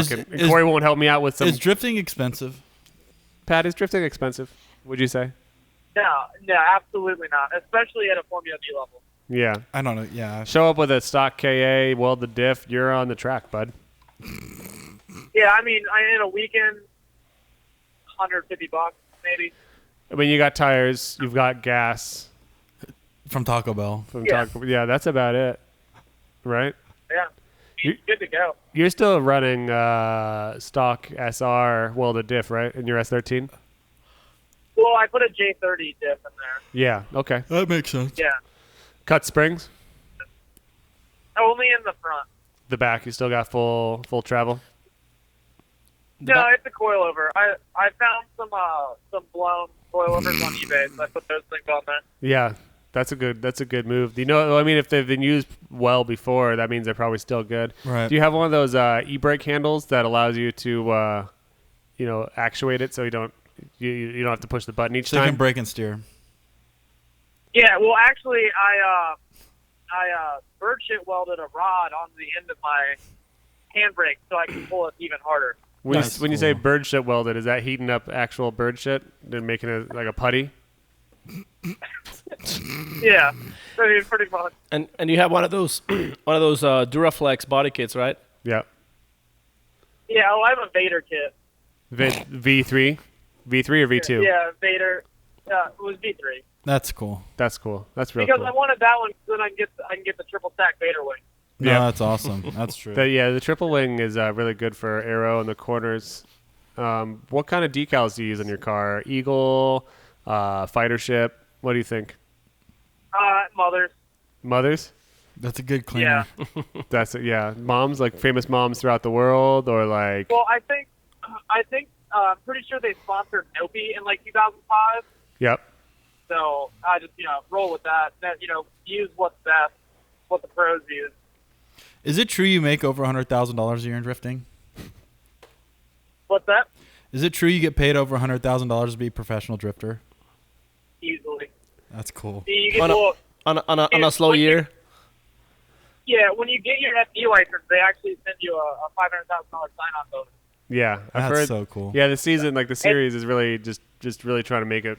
Corey won't help me out with some. Is drifting expensive? Pat, is drifting expensive? Would you say? No, absolutely not. Especially at a Formula D level. Yeah. I don't know. Yeah. Show up with a stock KA, weld the diff. You're on the track, bud. Yeah, I mean, in a weekend, $150 maybe. I mean, you got tires, you've got gas. From Taco Bell. Yeah, that's about it, right? Yeah, good to go. You're still running stock SR welded diff, right? In your S13? Well, I put a J30 diff in there. Yeah. Okay. That makes sense. Yeah, Cut springs. only in the front. The back, you still got full travel. No, it's a coilover. I found some blown coilovers on eBay, so I put those things on there. Yeah, that's a good move. You know, I mean, if they've been used well before, that means they're probably still good. Right. Do you have one of those e-brake handles that allows you to, actuate it so you don't have to push the button each So you time? can brake and steer. Yeah, well, actually, I bird shit welded a rod on the end of my handbrake so I can pull it even harder. When That's you say cool. bird shit welded, is that heating up actual bird shit and making it like a putty? Yeah, I mean, pretty much. And you have one of those Duraflex body kits, right? Yeah. Yeah, well, I have a Vader kit. V3 or V2? Yeah, Vader. It was V3. That's cool. That's cool. That's real Because cool. I wanted that one, so then I can get the triple stack Vader wing. No, Yeah. that's awesome. That's true. The triple wing is really good for aero in the corners. What kind of decals do you use on your car? Eagle, fighter ship. What do you think? Mothers. Mothers? That's a good cleaner. Yeah. That's it. Yeah, moms, like famous moms throughout the world, or like. Well, I think I'm pretty sure they sponsored Nopi in like 2005. Yep. So I just roll with that. Use what's best, what the pros use. Is it true you make over $100,000 a year in drifting? What's that? Is it true you get paid over $100,000 to be a professional drifter? Easily. That's cool. You get On a slow year. Yeah, when you get your FD license, they actually send you a $500,000 sign-on bonus. Yeah, I've That's heard. so cool. Yeah, the season, like the series, is really just really trying to make it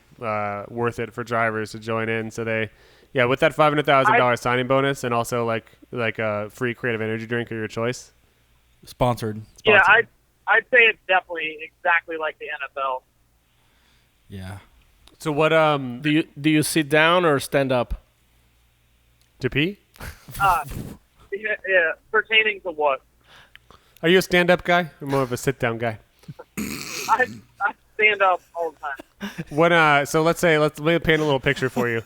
worth it for drivers to join in. So they, with that $500,000 signing bonus and also like a free creative energy drink of your choice. Sponsored. Yeah, I'd say it's definitely exactly like the NFL. Yeah. So what Do you sit down or stand up? to pee? Yeah, pertaining to what? Are you a stand-up guy or more of a sit-down guy? I stand up all the time. When so let me paint a little picture for you.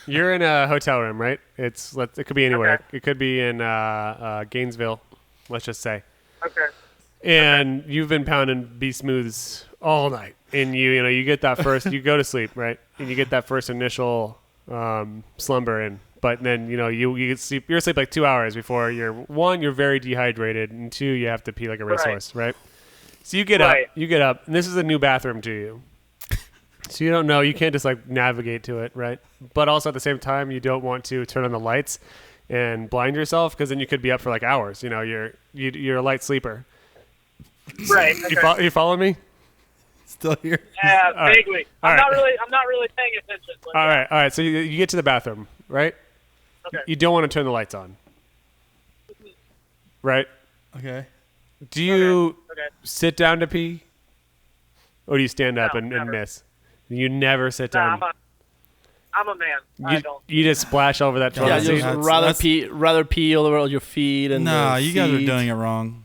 You're in a hotel room, right? It could be anywhere. Okay. It could be in Gainesville, let's just say. Okay. And you've been pounding B smooths all night, and you get that first, you go to sleep, right? And you get that first initial slumber in, but then you sleep. You're asleep like 2 hours before you're very dehydrated, and 2, you have to pee like a racehorse, right? So you get up, and this is a new bathroom to you. So you don't know, you can't just like navigate to it, right? But also at the same time, you don't want to turn on the lights and blind yourself, because then you could be up for like hours. You're a light sleeper. Right. Okay. You follow me? Still here. Yeah, All right. vaguely. All I'm right. not really paying attention. But All right. So you get to the bathroom, right? Okay. You don't want to turn the lights on, right? Okay. Do you Okay. sit down to pee, or do you stand up No, and never. miss? You never sit Nah, down. I'm a man. I You, don't. you just splash over that Yeah, Yeah, toilet you seat. that's- rather pee all over your feet and. Nah, the you guys are seat. doing it wrong.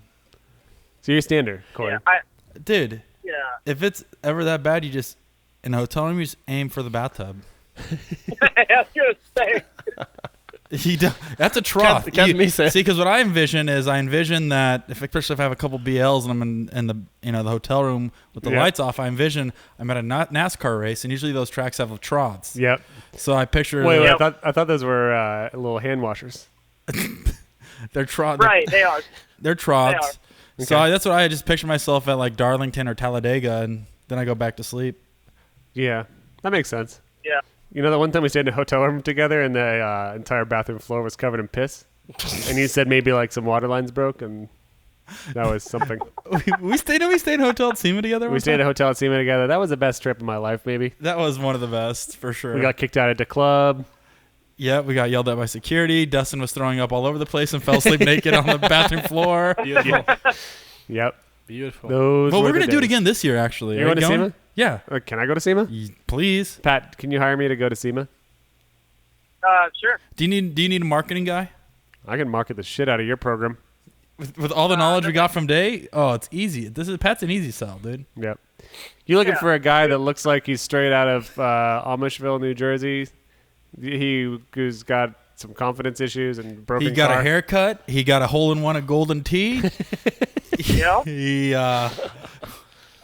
So you're a stander, Corey. Yeah. Dude, Yeah. if it's ever that bad, you just, in a hotel room, you just aim for the bathtub. I was gonna say. That's a trough. Can't miss it. See, because what I envision that especially if I have a couple BLs and I'm in the the hotel room with the lights off, I envision I'm at a NASCAR race, and usually those tracks have troughs. Yep. So I picture. Wait, I thought those were little hand washers. They're troughs. Right, they are. They're troughs. They are. So Okay. that's what I just picture myself at, like Darlington or Talladega, and then I go back to sleep. Yeah, that makes sense. Yeah. You know, that one time we stayed in a hotel room together, and the entire bathroom floor was covered in piss, and you said maybe like some water lines broke, and that was something. we stayed in a hotel at SEMA together. We stayed at a hotel at SEMA together. That was the best trip of my life, maybe. That was one of the best for sure. We got kicked out at the club. Yeah, we got yelled at by security. Dustin was throwing up all over the place and fell asleep naked on the bathroom floor. Beautiful. Yep. Beautiful. Those Well, were we're the gonna do it days. again this year, actually. You're Are going to SEMA? Yeah. Can I go to SEMA? Please. Pat, can you hire me to go to SEMA? Sure. Do you need a marketing guy? I can market the shit out of your program. With all the knowledge we got from Day, it's easy. Pat's an easy sell, dude. Yep. You looking Yeah. for a guy that looks like he's straight out of Amishville, New Jersey? Who's got some confidence issues and broken He got car? a haircut. He got a hole in one at Golden Tee. Yeah.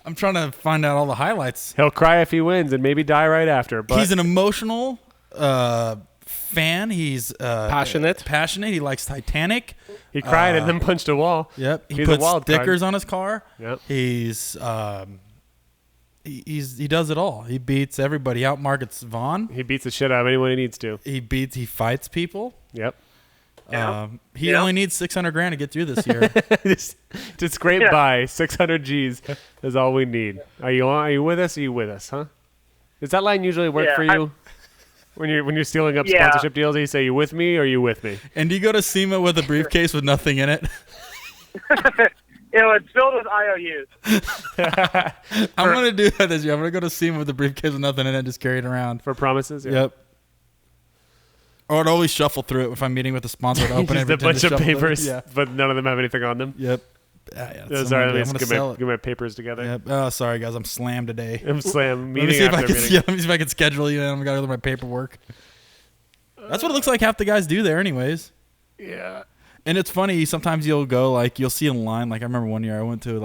I'm trying to find out all the highlights. He'll cry if he wins and maybe die right after. But He's an emotional fan. He's Passionate. He likes Titanic. he cried and then punched a wall. Yep. He He's a puts wild card. stickers on his car. Yep. He's he does it all. He beats everybody. Outmarkets Vaughn. He beats the shit out of anyone he needs to. He fights people. Yep. Yeah. He Yeah. only needs $600,000 to get through this year. just scrape Yeah. by 600 G's is all we need. Are you with us? Are you with us? Huh? Does that line usually work Yeah, for you? When you're stealing up Yeah. sponsorship deals, you say, "You with me or you with me?" And do you go to SEMA with a briefcase with nothing in it? It's filled with IOUs. I'm gonna do that this year. I'm gonna go to SEMA with a briefcase with nothing in it, just carry it around. For promises. Yeah. Yep. Or I'd always shuffle through it if I'm meeting with a sponsor to open Just a everything. bunch to of shuffle through. papers, Yeah. but none of them have anything on them. Yep. Yeah, Oh, sorry, let me just get my papers together. Yep. Oh, sorry guys, I'm slammed today. I'm slam. Let me Meeting see if I after can. meeting. Yeah, let me see if I can schedule you in. I gotta go through my paperwork. That's what it looks like half the guys do there, anyways. Yeah. And it's funny. Sometimes you'll go you'll see a line. Like I remember one year I went to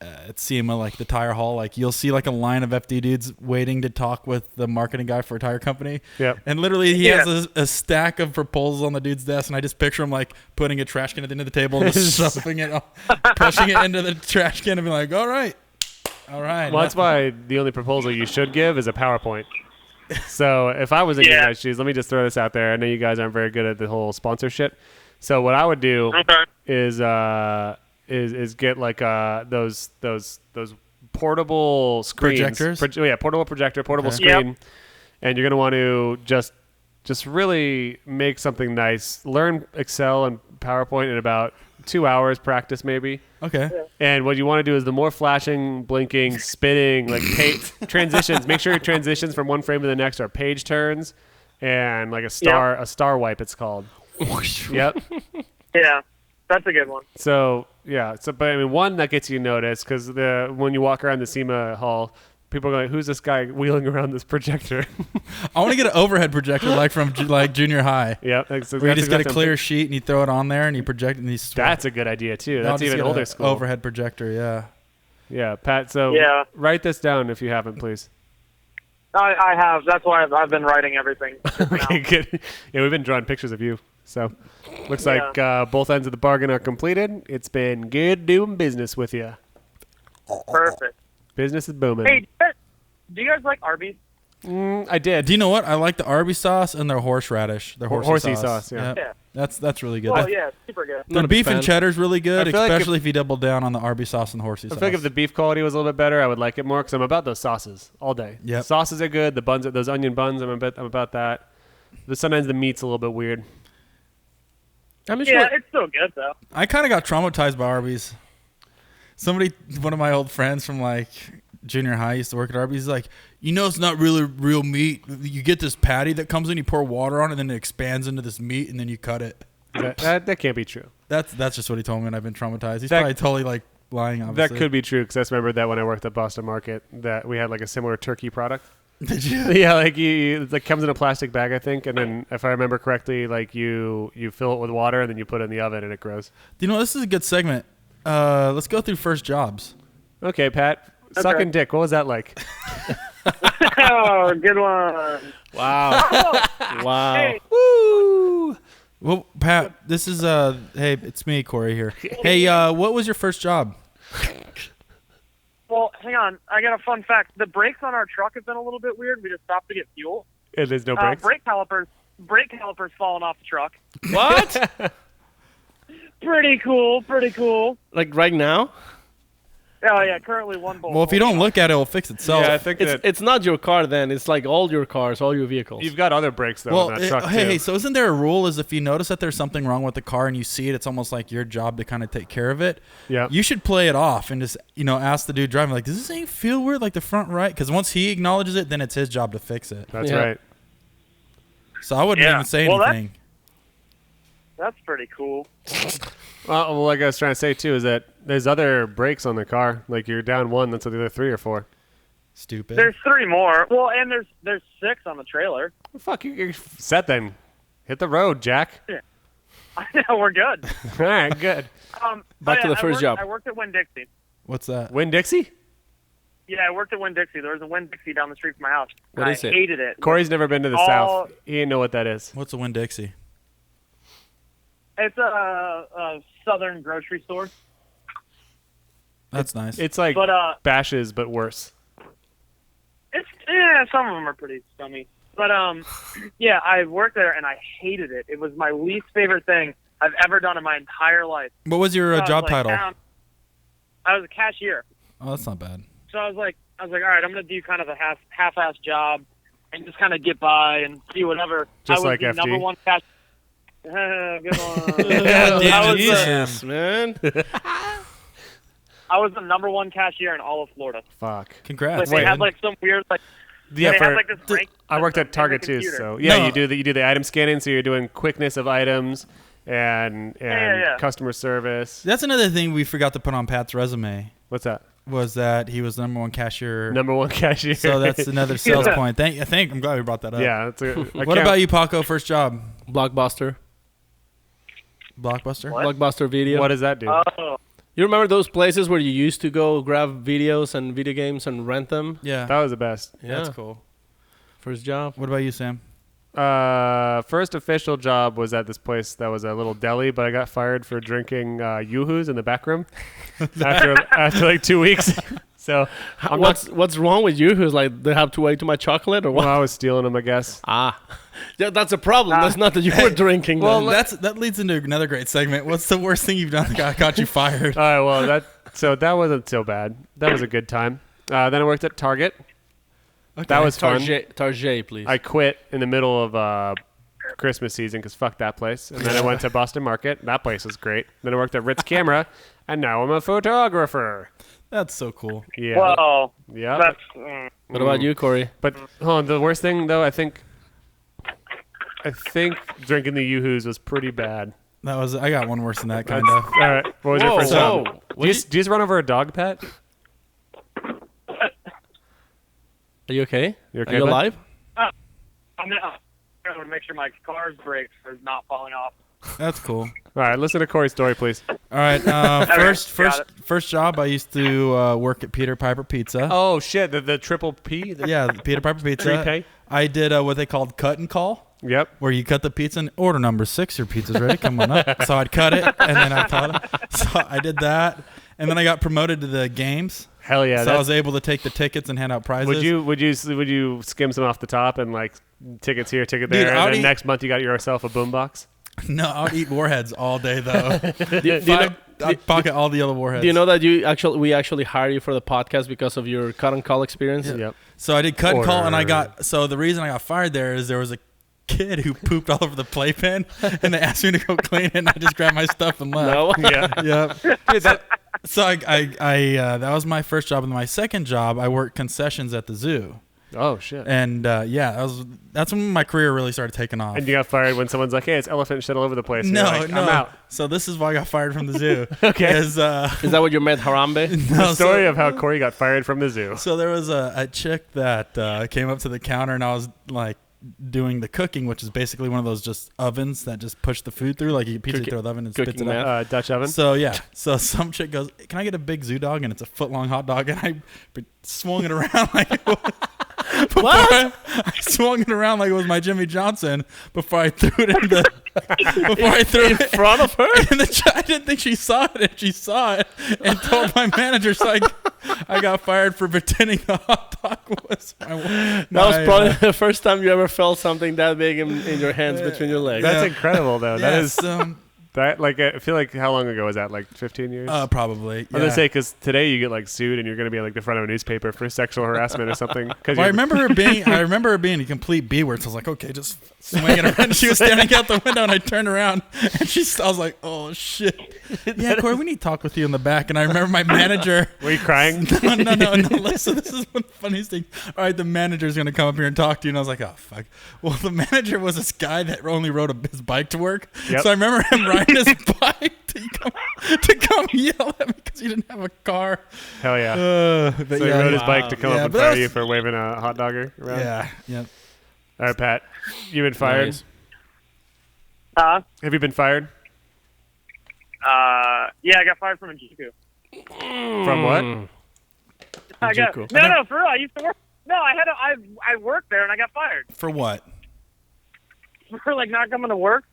at SEMA, like the tire hall. Like you'll see like a line of FD dudes waiting to talk with the marketing guy for a tire company. Yep. And literally he has a stack of proposals on the dude's desk, and I just picture him like putting a trash can at the end of the table and just shoving it, pushing it into the trash can, and be like, all right. Well, that's why the only proposal you should give is a PowerPoint. So if I was in your guys' shoes, let me just throw this out there. I know you guys aren't very good at the whole sponsorship. So what I would do is get like those portable screens. Projectors? Portable projector, portable Okay. screen. Yep. And you're going to want to just really make something nice. Learn Excel and PowerPoint in about 2 hours practice maybe. Okay. And what you want to do is the more flashing, blinking, spinning, like transitions. Make sure your transitions from one frame to the next are page turns, and like a star wipe. It's called. Yep. Yeah, that's a good one. So yeah. But I mean, one that gets you noticed because when you walk around the SEMA hall, people are going, "Who's this guy wheeling around this projector?" I want to get an overhead projector like from like junior high. Yep. So Where you that's just get a exactly- clear sheet and you throw it on there and you project it and you That's a good idea too. I'll That's just even get older a school. overhead projector. Yeah. Yeah, Pat. So Yeah. write this down if you haven't, please. I have. That's why I've been writing everything. Okay, good. Yeah, we've been drawing pictures of you. So looks Yeah. like both ends of the bargain are completed. It's been good doing business with you. Perfect. Business is booming. Hey, do you guys like Arby's? I did. Do you know what? I like the Arby's sauce and their horseradish. Their Horsey sauce, yeah. Yep. Yeah. That's really good. Well, yeah, super good. The Not a beef big and fan. cheddar's really good, I feel like especially if you double down on the Arby's sauce and horsey I sauce. feel like if the beef quality was a little bit better, I would like it more because I'm about those sauces all day. Yep. Sauces are good. The buns, those onion buns, I'm about that. But sometimes the meat's a little bit weird. I mean, Yeah, sure. it's still good though. I kind of got traumatized by Arby's. One of my old friends from like junior high used to work at Arby's. He's like, it's not really real meat. You get this patty that comes in, you pour water on it, and then it expands into this meat, and then you cut it. That can't be true. That's just what he told me, and I've been traumatized. He's That- probably totally like lying. Obviously, That could be true because I just remember that when I worked at Boston Market that we had like a similar turkey product. Did you? Yeah, like it like comes in a plastic bag, I think, and then if I remember correctly, like you fill it with water and then you put it in the oven and it grows. You know, this is a good segment. Let's go through first jobs. Okay, Pat, sucking dick. What was that like? Oh, good one. Wow. Wow. Hey, Woo! Well, Pat, this is hey, it's me, Corey here. Hey, what was your first job? well, hang on. I got a fun fact. The brakes on our truck have been a little bit weird. We just stopped to get fuel. And there's no brakes. Brake calipers falling off the truck. What? Pretty cool. Like right now? Oh yeah, currently one bolt. Well, if you don't look at it, it'll fix itself. Yeah, I think It's not your car then. It's like all your cars, all your vehicles. you've got other brakes though Well, on that truck hey, too. so isn't there a rule is if you notice that there's something wrong with the car and you see it, it's almost like your job to kind of take care of it. Yeah. You should play it off and just, ask the dude driving, like, does this thing feel weird, like the front right? Because once he acknowledges it, then it's his job to fix it. That's Yeah. right. So I wouldn't Yeah. even say Well, anything. That's pretty cool. Well, like I was trying to say too is that there's other brakes on the car. Like you're down one, that's the other 3 or 4. Stupid. There's 3 more. Well, and there's 6 on the trailer. Well, fuck, you're set then. Hit the road, Jack. I know we're good. All right, good. Back to the first job. I worked at Winn-Dixie. What's that? Winn-Dixie? Yeah, I worked at Winn-Dixie. There was a Winn-Dixie down the street from my house. What and is I it? hated it. Corey's never been to the All- South. He didn't know what that is. What's a Winn-Dixie? It's a southern grocery store. That's nice. It's like But Bash's, but worse. some of them are pretty scummy. But yeah, I worked there and I hated it. It was my least favorite thing I've ever done in my entire life. What was your So I was job like, title? I was a cashier. Oh, that's not bad. So I was like, all right, I'm gonna do kind of a half-ass job and just kind of get by and see whatever. Just I was like the FD. number one cash. Good one. Yeah, Jesus, man. I was the number one cashier in all of Florida. Fuck. Like Congrats. they had man. like some weird like Yeah, they for, had like this rank I worked system at Target in the too, computer. so yeah, No. you do the item scanning, so you're doing quickness of items and Yeah. customer service. That's another thing we forgot to put on Pat's resume What's that? was that he was the number one cashier. Number one cashier. So that's another sales Yeah. point. I'm glad we brought that up. yeah. That's What about you, Paco? First job? Blockbuster. Blockbuster? What? Blockbuster video. What does that do? Oh, You remember those places where you used to go grab videos and video games and rent them? Yeah. That was the best. Yeah. That's cool. First job. What about you, Sam? First official job was at this place that was a little deli, but I got fired for drinking Yoo-Hoos in the back room after like 2 weeks. So What's wrong with you? Who's like they have to wait too much chocolate or what? well, I was stealing them, I guess. Yeah, that's a problem. That's not that you were drinking. Well, then. that leads into another great segment. What's the worst thing you've done that got you fired? All right, well that wasn't so bad. That was a good time. Then I worked at Target. That was fun. Target, please. I quit in the middle of Christmas season because fuck that place. And then I went to Boston Market. That place was great. Then I worked at Ritz Camera, and now I'm a photographer. That's so cool. Yeah. well, Yeah. that's What about you, Corey? But hold on, the worst thing though, I think drinking the Yoo-Hoos was pretty bad. I got one worse than that, kind of. All right. What was your first job? Whoa. Do you just run over a dog, Pat? Are you okay? You okay, Are you bud? alive? I'm gonna make sure my car's brakes are not falling off. That's cool. All right, listen to Corey's story, please. All right. got First job, I used to work at Peter Piper Pizza. Oh shit, the triple P. Yeah, Peter Piper Pizza. Prepay? I did what they called cut and call, Yep. where you cut the pizza and order number 6. Your pizza's ready. Come on up. So I'd cut it, and then I taught them. So I did that, and then I got promoted to the games. Hell yeah. So I was able to take the tickets and hand out prizes. Would you skim some off the top and like tickets here, ticket Dude, there, I'd and then eat- next month you got yourself a boombox? No, I would eat Warheads all day though. Do you know? I'd pocket all the yellow Warheads. Do you know that we actually hired you for the podcast because of your cut and call experience? Yep. So I did cut and call, and I Order. got. So the reason I got fired there is there was a kid who pooped all over the playpen, and they asked me to go clean it, and I just grabbed my stuff and left. No. Yeah. Yep. So I that was my first job, and my second job I worked concessions at the zoo. Oh shit! And that's when my career really started taking off. And you got fired when someone's like, "Hey, it's elephant shit all over the place." And No, you're like, no. I'm out. So this is why I got fired from the zoo. Okay. Is that what you met Harambe? The story of how Corey got fired from the zoo. So there was a chick that came up to the counter, and I was like doing the cooking, which is basically one of those just ovens that just push the food through, like you pizza, you throw the oven and spits it out. Dutch oven. So so some chick goes, "Can I get a big zoo dog?" And it's a foot-long hot dog, and I swung it around like it was, What? I swung it around like it was my Jimmy Johnson before I threw it in the before I threw In it front of her? I didn't think she saw it, and she saw it and told my manager. So I got fired for pretending the hot dog was my. That was probably the first time you ever felt something that big in your hands between your legs. That's incredible, though. That is that. Like, I feel like how long ago was that? Like 15 years? Probably. I was gonna say because today you get like sued and you're gonna be like the front of a newspaper for sexual harassment or something. Well, I remember her being a complete B word. So I was like, okay, just swing it around. She was standing out the window, and I turned around, and I was like, oh shit. Yeah, Corey, we need to talk with you in the back. And I remember my manager. Were you crying? No. Listen, this is one of the funniest things. All right, the manager's gonna come up here and talk to you, and I was like, oh fuck. Well, the manager was this guy that only rode his bike to work. Yep. So I remember him riding his bike to come yell at me because he didn't have a car. Hell yeah. But So he rode his bike to come up and but fire that you was- for waving a hot dogger around? Yeah. Yep. All right, Pat. You been fired? Nice. Have you been fired? Yeah, I got fired from a Jiku. From what? I got Jiku. no, for real. I used to work. No, I worked there and I got fired For what? for like not coming to work.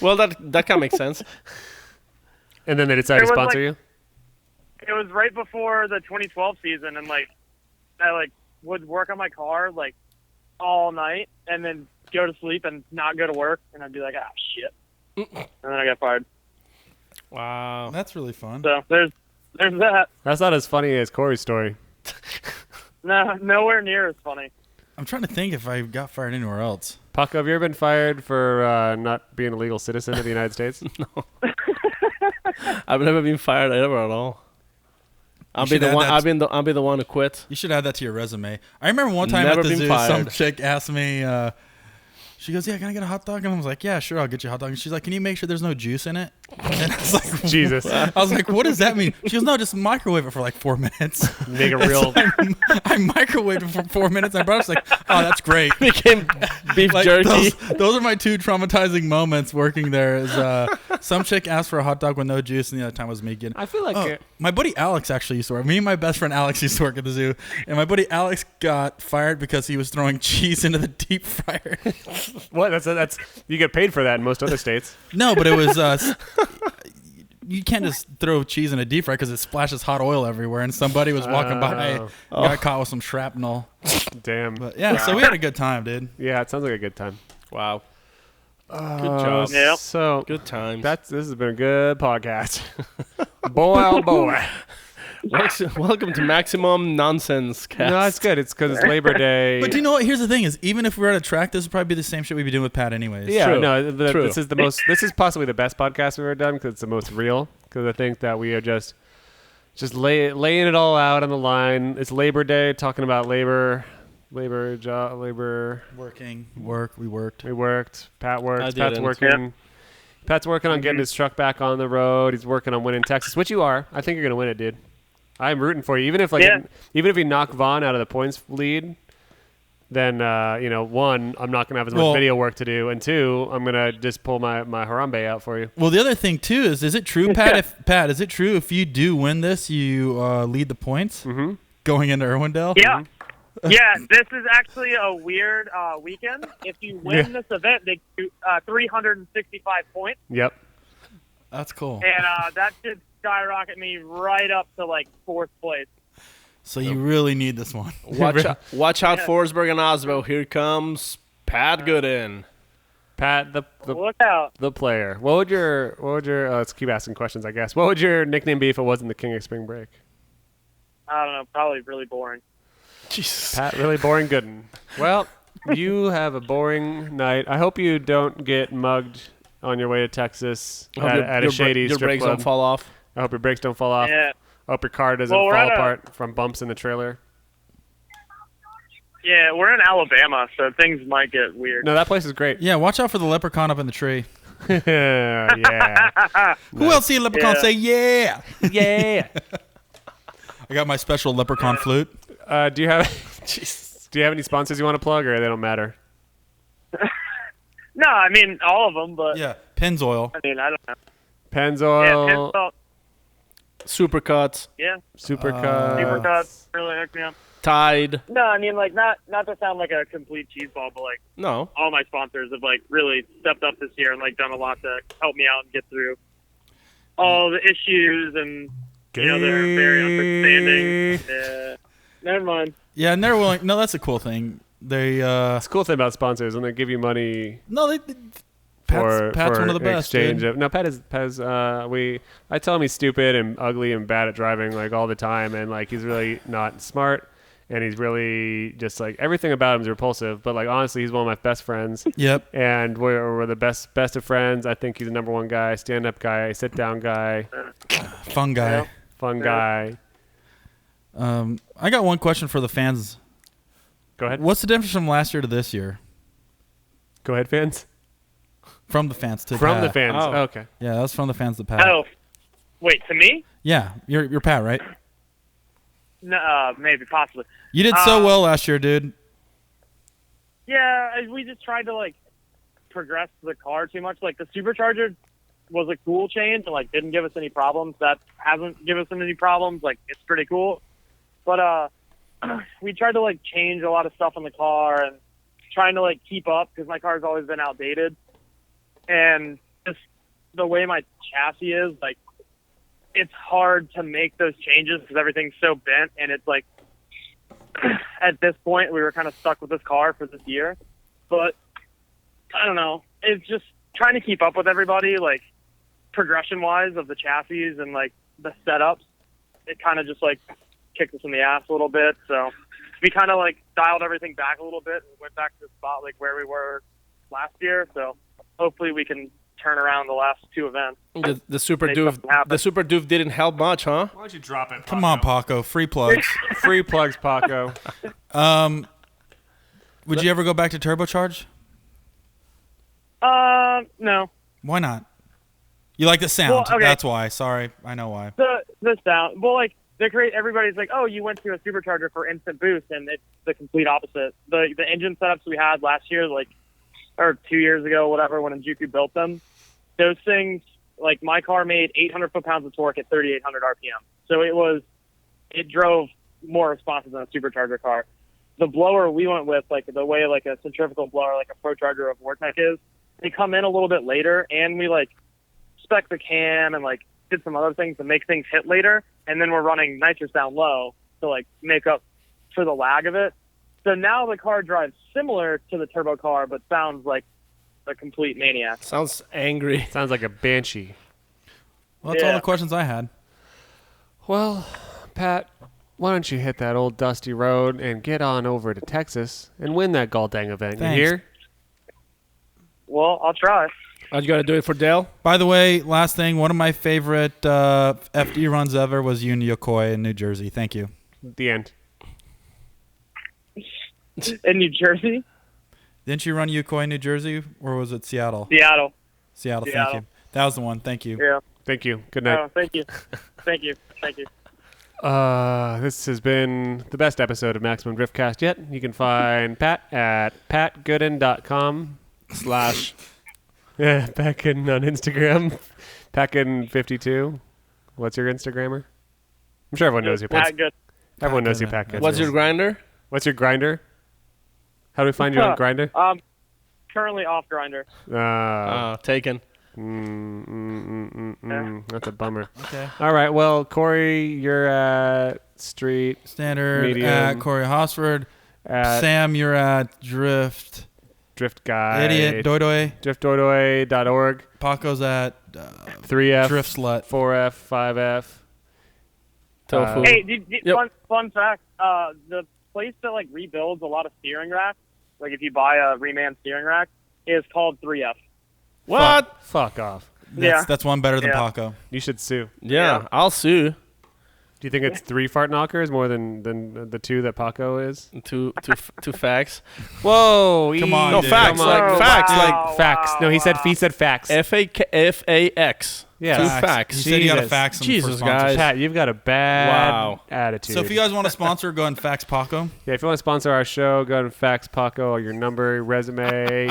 Well, that kind of makes sense. And then they decided to It was sponsor like- you? It was right before the 2012 season, and like I like would work on my car like all night, and then go to sleep and not go to work, and I'd be like, ah, shit, and then I got fired. Wow. That's really fun. So there's that. That's not as funny as Corey's story. No, nowhere near as funny. I'm trying to think if I got fired anywhere else. Paco, have you ever been fired for not being a legal citizen of the United States? I've never been fired ever at all. I'll be should the add one. that I'll be the one to quit. You should add that to your resume. I remember one time Never at the been zoo, some fired. chick asked me, she goes, "Yeah, can I get a hot dog?" And I was like, "Yeah, sure, I'll get you a hot dog." And she's like, "Can you make sure there's no juice in it?" And I was like, Jesus. I was like, "What does that mean?" She goes, "No, just microwave it for like 4 minutes." Make a real... I microwaved it for 4 minutes. And I brought it. I was like, "Oh, that's great." Became beef Like, jerky. those are my two traumatizing moments working there. Is some chick asked for a hot dog with no juice, and the other time was me getting. I feel like... Oh, my buddy Alex actually used to work. Me and my best friend Alex used to work at the zoo, and my buddy Alex got fired because he was throwing cheese into the deep fryer. What? That's you get paid for that in most other states. No, but it was. You can't just throw cheese in a deep fryer because it splashes hot oil everywhere. And somebody was walking by, got caught with some shrapnel. Damn. But yeah, so we had a good time, dude. Yeah, it sounds like a good time. Wow. Good job. Yeah. So Good times. this has been a good podcast. Boy, oh boy. Welcome to Maximum Nonsense Cast. No, it's good. It's because it's Labor Day. But do you know what? Here's the thing: is even if we were at a track, this would probably be the same shit we'd be doing with Pat, anyways. yeah, True. no, True. this is the most. This is possibly the best podcast we've ever done because it's the most real. Because I think that we are just laying it all out on the line. It's Labor Day, talking about labor. We worked. I Pat worked. Pat's didn't. working. Yep. Pat's working on getting his truck back on the road. He's working on winning Texas, which you are. I think you're gonna win it, dude. I'm rooting for you. Even if even if you knock Vaughn out of the points lead, then one, I'm not gonna have as much video work to do, and two, I'm gonna just pull my Harambe out for you. Well, the other thing too is it true, Pat? Is it true if you do win this, you lead the points going into Irwindale? Yeah. Yeah, this is actually a weird weekend. If you win this event, they do 365 points, Yep. That's cool. and that should skyrocket me right up to like 4th place. So you really need this one. Watch out, Forsberg and Oswald. Here comes Pat Goodin. Pat, the Look out. the player. What would your let's keep asking questions, I guess. What would your nickname be if it wasn't the King of Spring Break? I don't know, probably really boring. Jesus. Pat, really boring Goodin. Well, you have a boring night. I hope you don't get mugged on your way to Texas at a shady your strip brakes club. don't fall off. I hope your brakes don't fall off. Yeah. I hope your car doesn't Well, we're fall at a- apart from bumps in the trailer. Yeah, we're in Alabama, so things might get weird. No, that place is great. Yeah, watch out for the leprechaun up in the tree. Yeah. Who else see a leprechaun Yeah. say yeah? Yeah. I got my special leprechaun flute. Do you have any sponsors you want to plug, or they don't matter? No, I mean all of them, but Yeah, Pennzoil. I mean I don't know. Pennzoil, Yeah, Pennzoil, Supercuts, yeah, Supercuts. Supercuts really hooked me up. Tide. No, I mean like not to sound like a complete cheeseball, but like No. all my sponsors have like really stepped up this year and like done a lot to help me out and get through all the issues, and you know they're very understanding. Yeah, never mind. Yeah, and they're willing. No, that's a cool thing. They It's a cool thing about sponsors when they give you money Pat's for one of the best. exchange Dude. of, no, Pat is I tell him he's stupid and ugly and bad at driving like all the time, and like he's really not smart, and he's really just like everything about him is repulsive, but like honestly he's one of my best friends. Yep. And we're the best of friends. I think he's the number one guy, stand-up guy, sit-down guy, Fun guy. fun guy. I got one question for the fans. Go ahead. What's the difference from last year to this year? Go ahead, fans. From the fans to From Pat. the fans. Oh. Okay. Yeah, that was from the fans to Pat. Oh, wait, to me? Yeah, you're Pat, right? No, maybe possibly. You did so well last year, dude. Yeah, we just tried to like progress the car too much. Like the supercharger was a cool change and like didn't give us any problems. That hasn't given us any problems. Like it's pretty cool. But we tried to like change a lot of stuff in the car and trying to like keep up because my car's always been outdated. And just the way my chassis is, like it's hard to make those changes because everything's so bent, and it's like at this point we were kind of stuck with this car for this year. But I don't know, it's just trying to keep up with everybody, like progression wise of the chassis and like the setups. It kind of just like kicked us in the ass a little bit, so we kind of like dialed everything back a little bit and went back to the spot like where we were last year. So hopefully we can turn around the last two events. The super Make doof. something happen. The super doof didn't help much, huh? Why don't you drop it? Come on, Paco. Free plugs. Free plugs, Paco. Would you ever go back to turbocharge? No. Why not? You like the sound. Well, okay. That's why. Sorry. I know why. The sound. Well, like everybody's like, oh, you went to a supercharger for instant boost, and it's the complete opposite. The engine setups we had last year, like, or 2 years ago, whatever, when Juku built them, those things, like my car made 800 foot-pounds of torque at 3,800 RPM. So it drove more responsive than a supercharger car. The blower we went with, like the way like a centrifugal blower, like a ProCharger of Vortec is, they come in a little bit later, and we like spec the cam and like did some other things to make things hit later, and then we're running nitrous down low to like make up for the lag of it. So now the car drives similar to the turbo car, but sounds like a complete maniac. Sounds angry. Sounds like a banshee. Well, that's all Yeah. the questions I had. Well, Pat, why don't you hit that old dusty road and get on over to Texas and win that Galdang event? Thanks. You hear? Well, I'll try. Are you gonna do it for Dale? By the way, last thing, one of my favorite FD runs ever was you and Yokoi in New Jersey. Thank you. The end. In New Jersey? Didn't you run Yokoi in New Jersey, or was it Seattle? Seattle. Seattle, thank Seattle. you. That was the one. Thank you. Yeah. Thank you. Good night. Oh, thank you. Thank you. Thank you. This has been the best episode of Maximum Driftcast yet. You can find Pat at patgoodin.com/ yeah, Pat Goodin on Instagram. Pat Goodin52. What's your Instagrammer? I'm sure everyone knows you. Pat Good. Everyone knows you, Goodin. Pat Goodin. What's your grinder? What's your grinder? How do we find you on Grinder? Currently off Grinder. Taken. That's a bummer. Okay. All right. Well, Corey, you're at Street. Standard Medium. at Corey Hosford. At Sam, you're at Drift. Drift Guy. Idiot. Doidoy. Driftdoidoy.org. Paco's at 3F. Drift Slut. 4F. 5F. Tofu. Hey, Yep. fun fact. The place that like rebuilds a lot of steering racks, like if you buy a reman steering rack, is called 3F. What? Fuck off. That's Yeah. one better than Yeah. Paco. You should sue. Yeah, Yeah. I'll sue. Do you think it's 3 fart knockers more than the 2 that Paco is? Two facts. Whoa! Come on, No, dude. facts. Come on. Like facts. Wow. Like Facts. No, he said facts. FAX. Yeah. Two He facts. said he got a Jesus. fax him Jesus, for sponsors. guys. Pat, you've got a bad Wow. attitude. So if you guys want to sponsor, go ahead and fax Paco. Yeah, if you want to sponsor our show, go ahead and fax Paco your number, resume,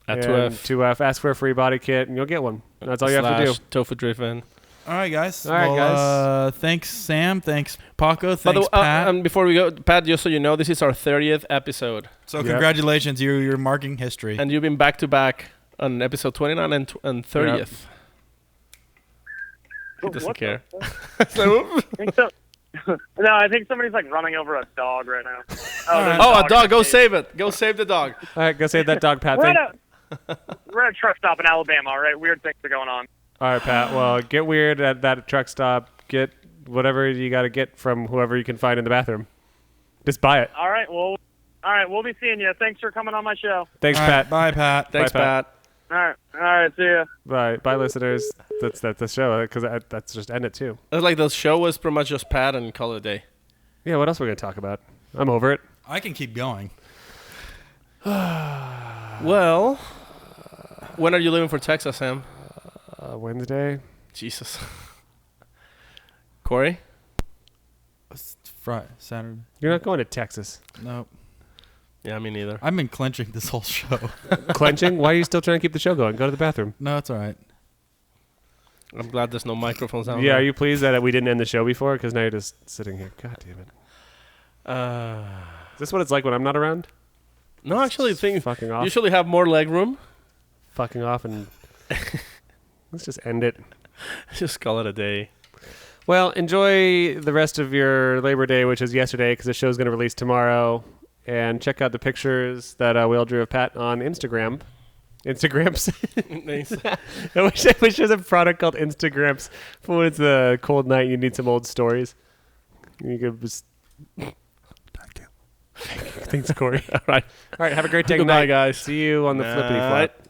At and 2F. 2F. Ask for a free body kit, and you'll get one. That's all you have to do. Tofu Driftman. All right, guys. All right, guys. Thanks, Sam. Thanks, Paco. By the Thanks, way, Pat. and before we go, Pat, just so you know, this is our 30th episode, So Yep. congratulations, you're marking history. and you've been back to back on episode 29 and 30th. He doesn't What care. the So- No, I think somebody's like running over a dog right now. Alright. there's oh, a dog! in Go the cage. save it! Go save the dog! All right, go save that dog, Pat. We're Thank- at a truck stop in Alabama. All right, weird things are going on. All right, Pat. Well, get weird at that truck stop. Get whatever you got to get from whoever you can find in the bathroom. Just buy it. All right, we'll be seeing you. Thanks for coming on my show. Thanks, All right, Pat. bye, Pat. Thanks, Bye, Pat. Pat. All right, see ya. Bye, listeners. That's the show because that's just end it too. It was like the show was pretty much just Pat and call it a day. Yeah, what else are we gonna talk about? I'm over it. I can keep going. Well, when are you leaving for Texas, Sam? Wednesday. Jesus. Corey? Friday, Saturday. You're not going to Texas. Nope. Yeah, me neither. I've been clenching this whole show. Clenching? Why are you still trying to keep the show going? Go to the bathroom. No, it's all right. I'm glad there's no microphones out Yeah, there. are you pleased that we didn't end the show before? Because now you're just sitting here. God damn it. Is this what it's like when I'm not around? No, actually, things Fucking off. usually have more leg room. Fucking off and let's just end it. Just call it a day. Well, enjoy the rest of your Labor Day, which is yesterday, because the show's going to release tomorrow. And check out the pictures that we all drew of Pat on Instagram. Instagrams. Nice. I wish there's a product called Instagrams for when it's a cold night and you need some old stories. You could just... Thank you. Thanks, Corey. All right. Have a great day. Goodbye, Good night. guys. See you on the flippity Night. flop.